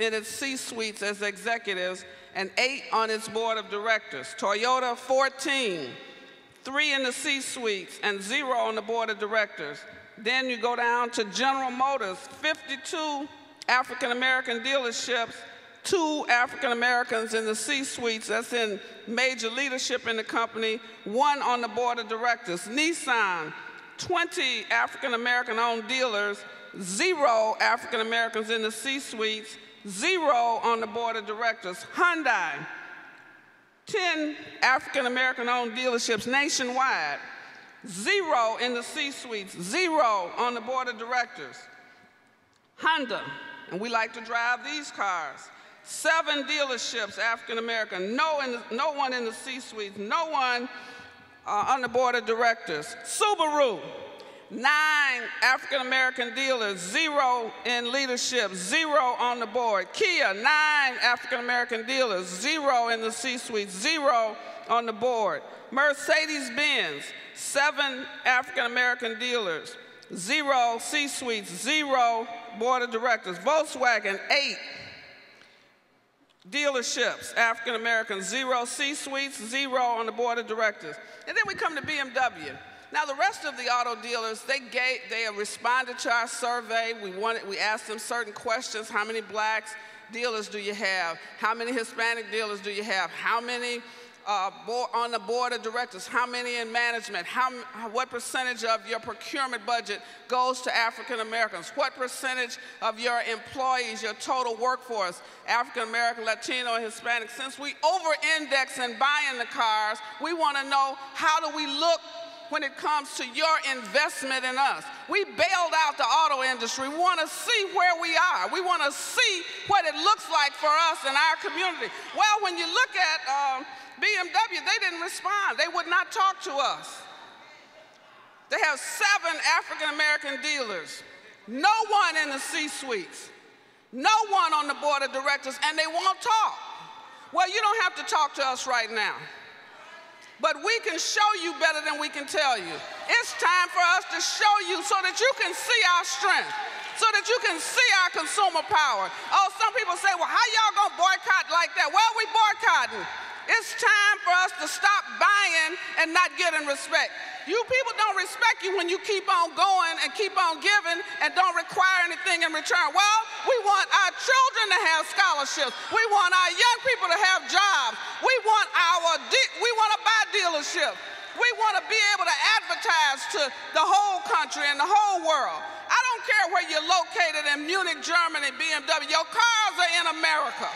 in its C-suites as executives, and 8 on its board of directors. Toyota, 14, 3 in the C-suites, and 0 on the board of directors. Then you go down to General Motors, 52 African-American dealerships, 2 African-Americans in the C-suites, that's in major leadership in the company, 1 on the board of directors. Nissan, 20 African-American owned dealers, 0 African-Americans in the C-suites, 0 on the board of directors. Hyundai, 10 African-American owned dealerships nationwide, 0 in the C-suites, 0 on the board of directors. Honda, and we like to drive these cars, 7 dealerships, African American, no one in the C-suite, no one on the board of directors. Subaru, 9 African American dealers, 0 in leadership, 0 on the board. Kia, 9 African American dealers, 0 in the C-suite, 0 on the board. Mercedes-Benz, 7 African American dealers, 0 C-suites, 0 board of directors. Volkswagen, 8 dealerships, African Americans, 0 C-suites, 0 on the board of directors. And then we come to BMW. Now the rest of the auto dealers, they responded to our survey. We asked them certain questions. How many blacks dealers do you have? How many Hispanic dealers do you have? How many on the board of directors? How many in management? What percentage of your procurement budget goes to African Americans? What percentage of your employees, your total workforce, African American, Latino, and Hispanic? Since we over-index in buying the cars, we want to know, how do we look when it comes to your investment in us? We bailed out the auto industry. We want to see where we are. We want to see what it looks like for us in our community. Well, when you look at BMW, they didn't respond. They would not talk to us. They have 7 African American dealers, no one in the C-suites, no one on the board of directors, and they won't talk. Well, you don't have to talk to us right now, but we can show you better than we can tell you. It's time for us to show you so that you can see our strength, so that you can see our consumer power. Oh, some people say, well, how y'all gonna boycott like that? Well, we boycotting. It's time for us to stop buying and not getting respect. You people don't respect you when you keep on going and keep on giving and don't require anything in return. Well, we want our children to have scholarships. We want our young people to have jobs. We want to buy dealerships. We want to be able to advertise to the whole country and the whole world. I don't care where you're located in Munich, Germany, BMW. Your cars are in America,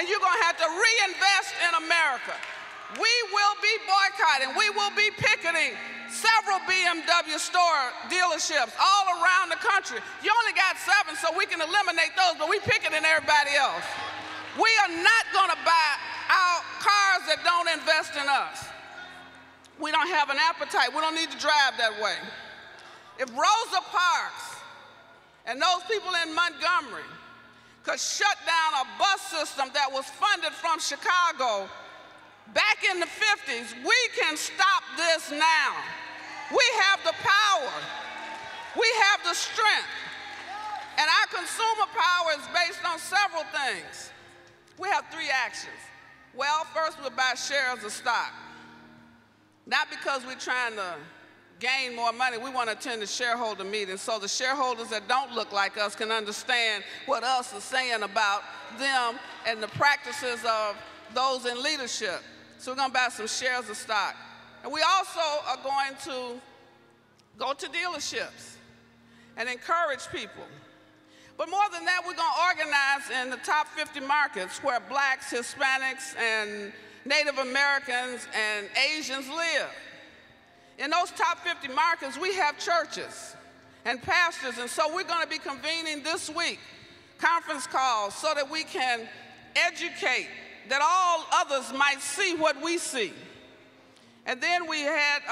and you're going to have to reinvest in America. We will be boycotting. We will be picketing several BMW store dealerships all around the country. You only got 7, so we can eliminate those, but we picketing everybody else. We are not going to buy our cars that don't invest in us. We don't have an appetite. We don't need to drive that way. If Rosa Parks and those people in Montgomery could shut down a bus system that was funded from Chicago back in the 50s, we can stop this now. We have the power. We have the strength. And our consumer power is based on several things. We have 3 actions. Well, first we'll buy shares of stock. Not because we're trying to gain more money. We want to attend the shareholder meeting so the shareholders that don't look like us can understand what us is saying about them and the practices of those in leadership. So we're going to buy some shares of stock. And we also are going to go to dealerships and encourage people. But more than that, we're going to organize in the top 50 markets where blacks, Hispanics, and Native Americans and Asians live. In those top 50 markets, we have churches and pastors, and so we're going to be convening this week conference calls so that we can educate, that all others might see what we see. And then we had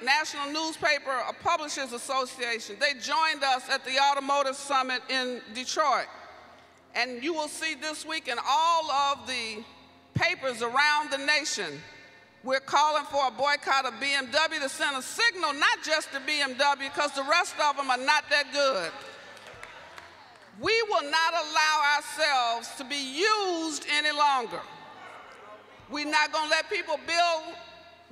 National Newspaper Publishers Association. They joined us at the Automotive Summit in Detroit. And you will see this week in all of the papers around the nation, we're calling for a boycott of BMW to send a signal, not just to BMW, because the rest of them are not that good. We will not allow ourselves to be used any longer. We're not going to let people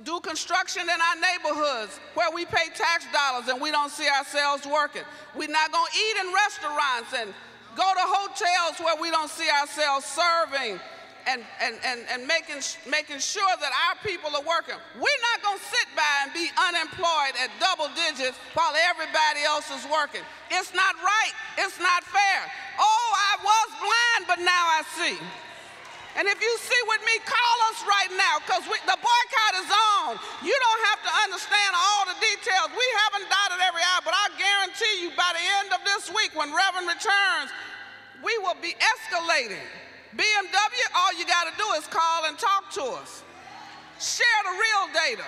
do construction in our neighborhoods where we pay tax dollars and we don't see ourselves working. We're not going to eat in restaurants and go to hotels where we don't see ourselves serving and making sure that our people are working. We're not going to sit by and be unemployed at double digits while everybody else is working. It's not right. It's not fair. Oh, I was blind, but now I see. And if you see with me, call us right now, because the boycott is on. You don't have to understand all the details. We haven't dotted every I, but I guarantee you by the end of this week, when Reverend returns, we will be escalating BMW, all you got to do is call and talk to us. Share the real data.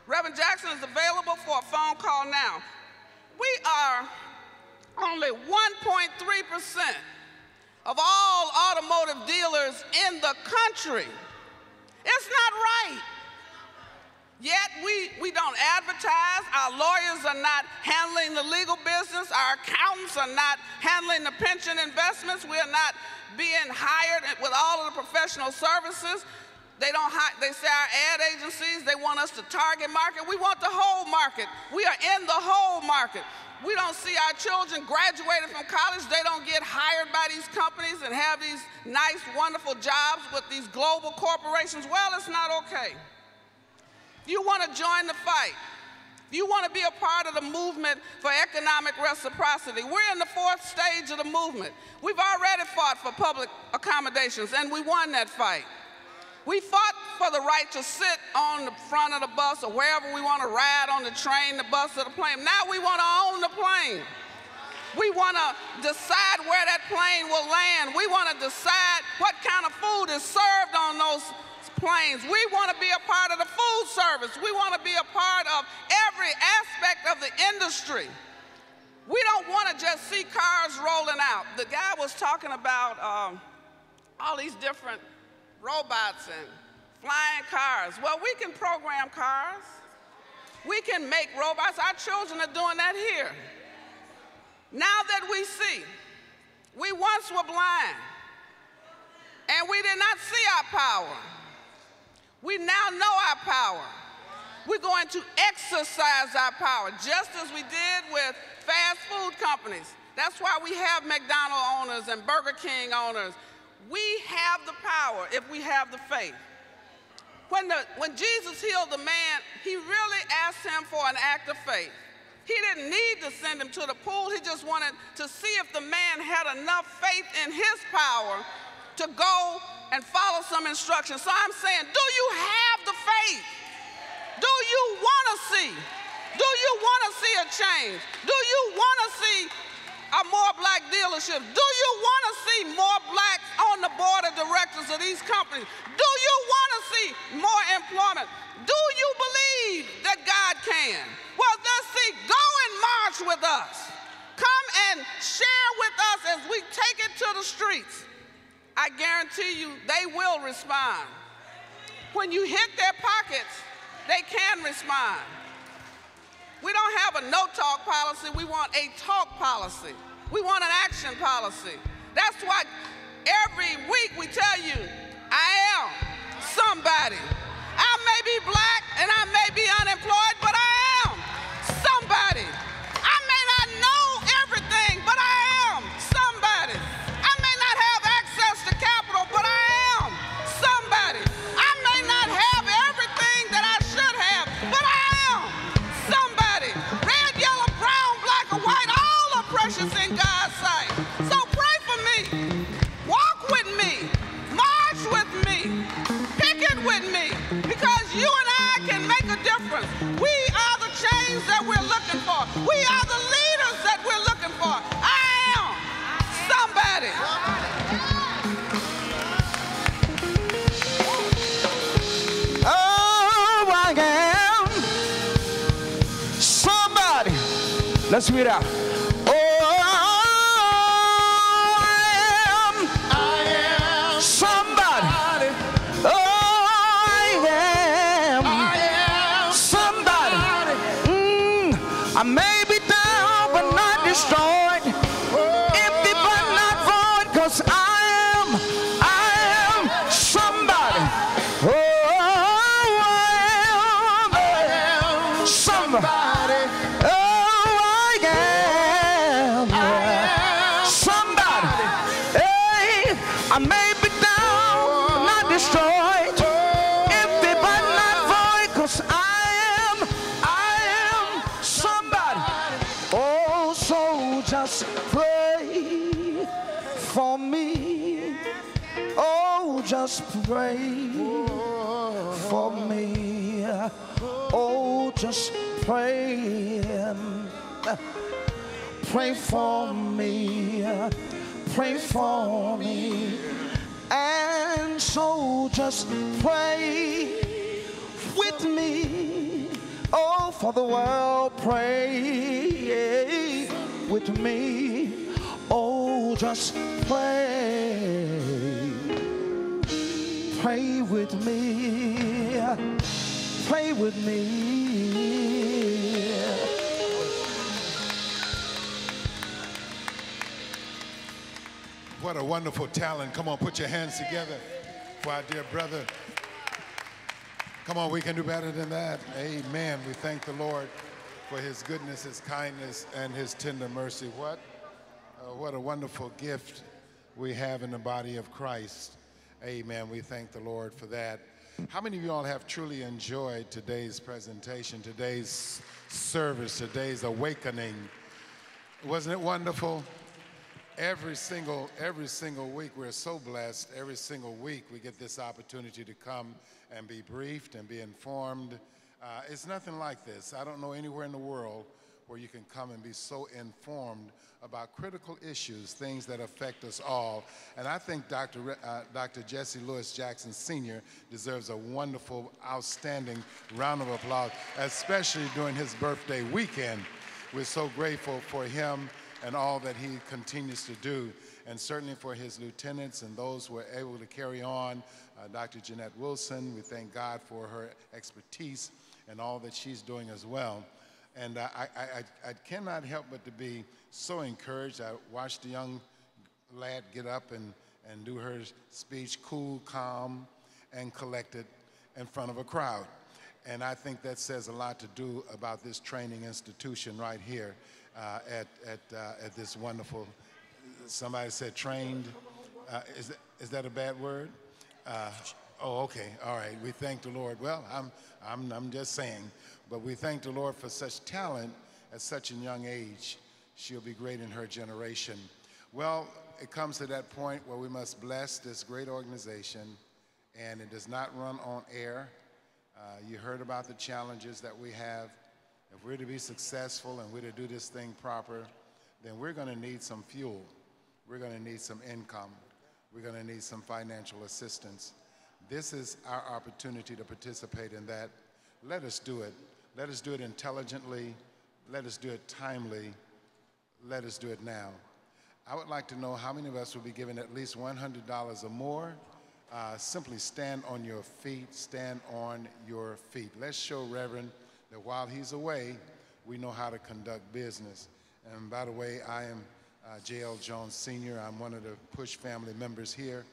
Reverend Jackson is available for a phone call now. We are only 1.3% of all automotive dealers in the country. It's not right. Yet we don't advertise. Our lawyers are not handling the legal business. Our accountants are not handling the pension investments. We are not being hired with all of the professional services. They say our ad agencies, they want us to target market. We want the whole market. We are in the whole market. We don't see our children graduating from college. They don't get hired by these companies and have these nice, wonderful jobs with these global corporations. Well, it's not okay. You want to join the fight. You want to be a part of the movement for economic reciprocity. We're in the 4th stage of the movement. We've already fought for public accommodations, and we won that fight. We fought for the right to sit on the front of the bus or wherever we want to ride, on the train, the bus, or the plane. Now we want to own the plane. We want to decide where that plane will land. We want to decide what kind of food is served on those planes. We want to be a part of the food service. We want to be a part of every aspect of the industry. We don't want to just see cars rolling out. The guy was talking about all these different robots and flying cars. Well, we can program cars. We can make robots. Our children are doing that here. Now that we see, we once were blind, and we did not see our power. We now know our power. We're going to exercise our power, just as we did with fast food companies. That's why we have McDonald's owners and Burger King owners. We have the power if we have the faith. When Jesus healed the man, he really asked him for an act of faith. He didn't need to send him to the pool. He just wanted to see if the man had enough faith in his power to go and follow some instructions. So I'm saying, do you have the faith? Do you want to see? Do you want to see a change? Do you want to see more black dealerships? Do you want to see more blacks on the board of directors of these companies? Do you want to see more employment? Do you believe that God can? Well, let's see. Go and march with us. Come and share with us as we take it to the streets. I guarantee you they will respond. When you hit their pockets, they can respond. We don't have a no-talk policy. We want a talk policy. We want an action policy. That's why every week we tell you, I am somebody. I may be black and I may be unemployed, but I am somebody. I may not know everything, but I am somebody. I may not have access to capital, but I am somebody. I may not have everything that I should have, but I am somebody. Red, yellow, brown, black, or white, all are precious in God's sight. So pray for me. Walk with me. March with me. Picket with me. Because you and I can make a difference. We are the change that we're looking for. We are the leaders that we're looking for. I am somebody. Oh, I am somebody. Let's read it out. Oh, I am somebody. Oh, I may be down but not destroyed, empty but not void, 'cause I am somebody. Oh, I am somebody. Oh, I am somebody. Hey, I may be down but not destroyed, empty but not void, 'cause I am somebody. Oh, so just pray for me. Oh, just pray for me. Oh, just pray. Pray for me. pray for me. And so just pray with me. Oh, for the world, pray with me. Oh, just pray. Pray with me. Pray with me. What a wonderful talent. Come on, put your hands together for our dear brother. Come on, we can do better than that. Amen. We thank the Lord for his goodness, his kindness, and his tender mercy. What a wonderful gift we have in the body of Christ. Amen. We thank the Lord for that. How many of you all have truly enjoyed today's presentation, today's service, today's awakening? Wasn't it wonderful? Every single week we're so blessed. Every single week we get this opportunity to come and be briefed and be informed. It's nothing like this. I don't know anywhere in the world where you can come and be so informed about critical issues, things that affect us all. And I think Dr. Jesse Lewis Jackson Sr. deserves a wonderful, outstanding round of applause, especially during his birthday weekend. We're so grateful for him and all that he continues to do, and certainly for his lieutenants and those who are able to carry on. Dr. Jeanette Wilson, we thank God for her expertise and all that she's doing as well. And I cannot help but to be so encouraged. I watched the young lad get up and do her speech, cool, calm, and collected in front of a crowd. And I think that says a lot to do about this training institution right here at this wonderful, somebody said trained, is that a bad word? Oh, okay, all right, we thank the Lord. Well, I'm just saying, but we thank the Lord for such talent at such a young age. She'll be great in her generation. Well, it comes to that point where we must bless this great organization, and it does not run on air. You heard about the challenges that we have. If we're to be successful and we're to do this thing proper, then we're going to need some fuel. We're going to need some income. We're going to need some financial assistance. This is our opportunity to participate in that. Let us do it. Let us do it intelligently. Let us do it timely. Let us do it now. I would like to know how many of us will be given at least $100 or more. Simply stand on your feet. Stand on your feet. Let's show Reverend that while he's away, we know how to conduct business. And by the way, I am J.L. Jones Sr. I'm one of the Push family members here,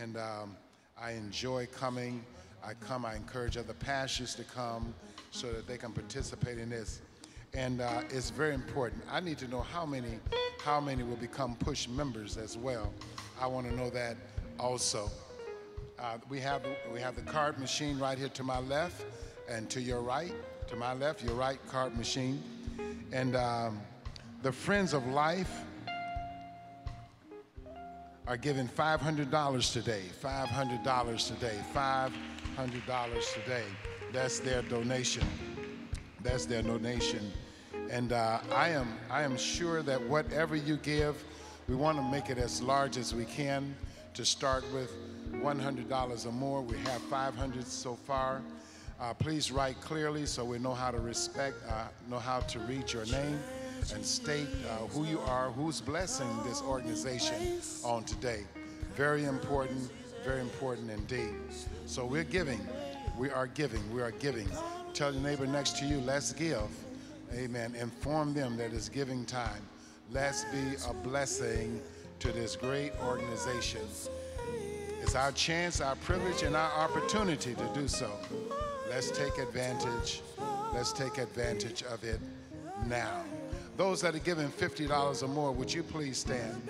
and I enjoy coming. I encourage other pastors to come so that they can participate in this. And it's very important. I need to know how many will become Push members as well. I want to know that also. We have the card machine right here to my left and to your right. To my left, your right, card machine. And the Friends of Life are giving $500 today. $500 today. $500 today. That's their donation. That's their donation. And I am sure that whatever you give, we want to make it as large as we can. To start with $100 or more. We have 500 so far. Please write clearly so we know how to know how to read your name and state who you are, who's blessing this organization on today. Very important indeed. So we're giving, we are giving. Tell your neighbor next to you, let's give. Amen. Inform them that it's giving time. Let's be a blessing to this great organization. It's our chance, our privilege, and our opportunity to do so. Let's take advantage. Let's take advantage of it now. Those that are giving $50 or more, would you please stand?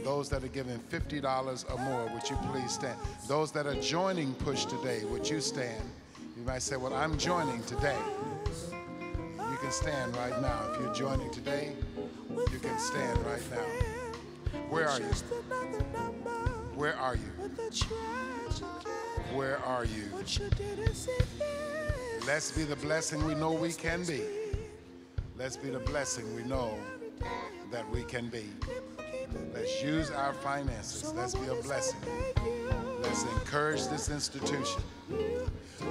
Those that are giving $50 or more, would you please stand? Those that are joining Push today, would you stand? You might say, well, I'm joining today. You can stand right now. If you're joining today, you can stand right now. Where are you? Where are you? Where are you? Let's be the blessing we know we can be. Let's be the blessing we know that we can be. Let's use our finances. Let's be a blessing. Let's encourage this institution.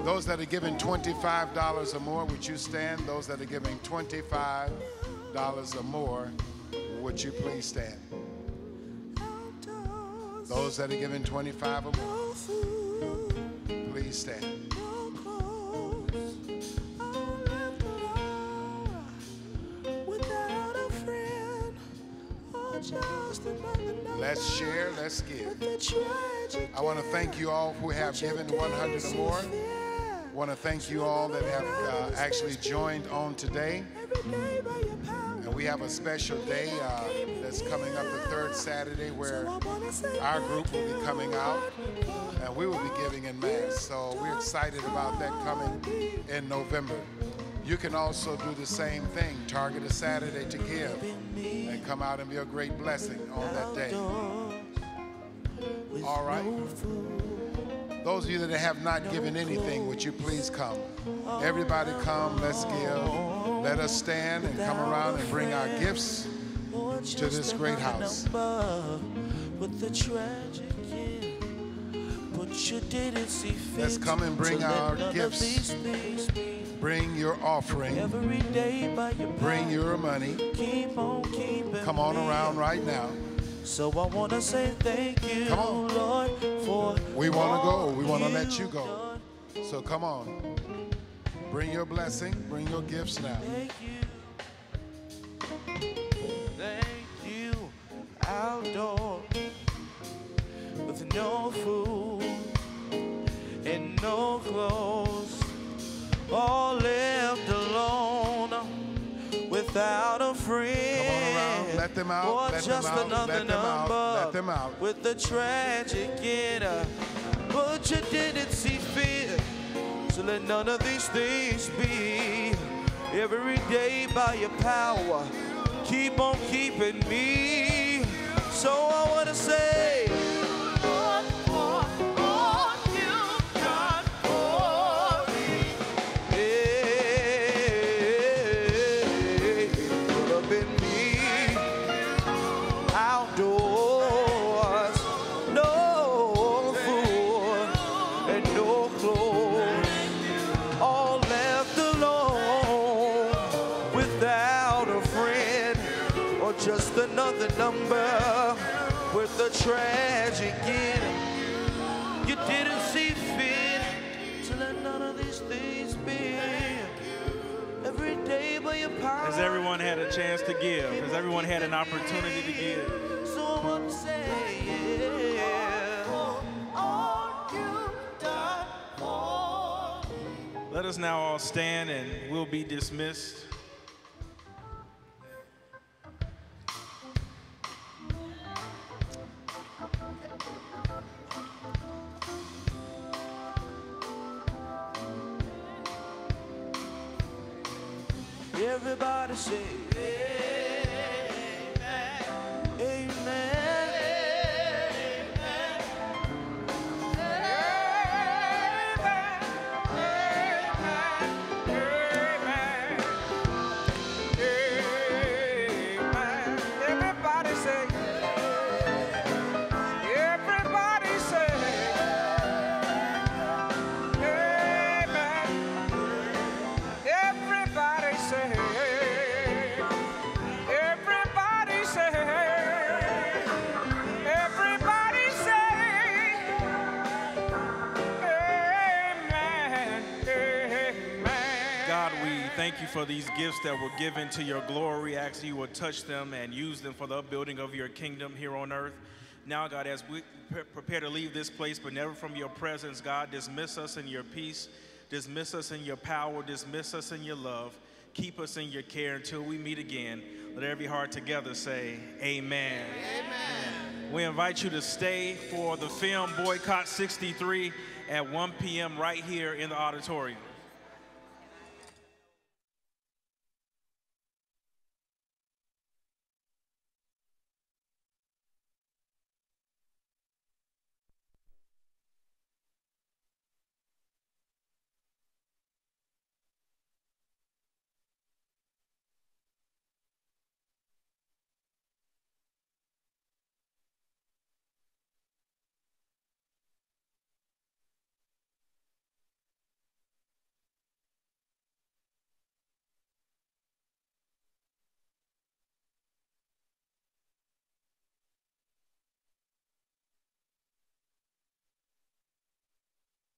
Those that are giving $25 or more, would you stand? Those that are giving $25 or more, would you please stand? Those that are giving 25 or more, please stand. Let's share, let's give. I want to thank you all who have given 100 or more. I want to thank you all that have actually joined on today. And we have a special day that's coming up the third Saturday where our group will be coming out and we will be giving in mass. So we're excited about that coming in November. You can also do the same thing, target a Saturday to give and come out and be a great blessing on that day. All right. Those of you that have not given anything, would you please come? Everybody come, let's give. Let us stand and come around and bring our gifts to this great house. Let's come and bring our gifts. Bring your offering. Bring your money. Come on around right now. So I want to say thank you, come on. Lord, for we want to go. We want to let you go. So come on. Bring your blessing. Bring your gifts now. Thank you, outdoor with no food and no clothes, all left alone without a friend. Come on around, let them out, or let just them out, another let them number out, let them out. With the tragic in her, but you didn't see fit to let none of these things be. Every day by your power, keep on keeping me. So I want to say, Lord, for all you've done for me. Hey, put up in me, outdoors, no food and no clothes, all left alone without a friend or just another number with the tragic in. You didn't see fit to let none of these things be. Every day by your power. Has everyone had a chance to give? Has everyone had an opportunity to give? So I want to say, yeah, all you've done for me. Let us now all stand and we'll be dismissed. Everybody say, amen, amen, everybody say, everybody say, amen, everybody say. Thank you for these gifts that were given to your glory. I ask you will touch them and use them for the upbuilding of your kingdom here on earth. Now, God, as we prepare to leave this place, but never from your presence, God, dismiss us in your peace, dismiss us in your power, dismiss us in your love. Keep us in your care until we meet again. Let every heart together say, amen. Amen. We invite you to stay for the film Boycott 63 at 1 p.m. right here in the auditorium.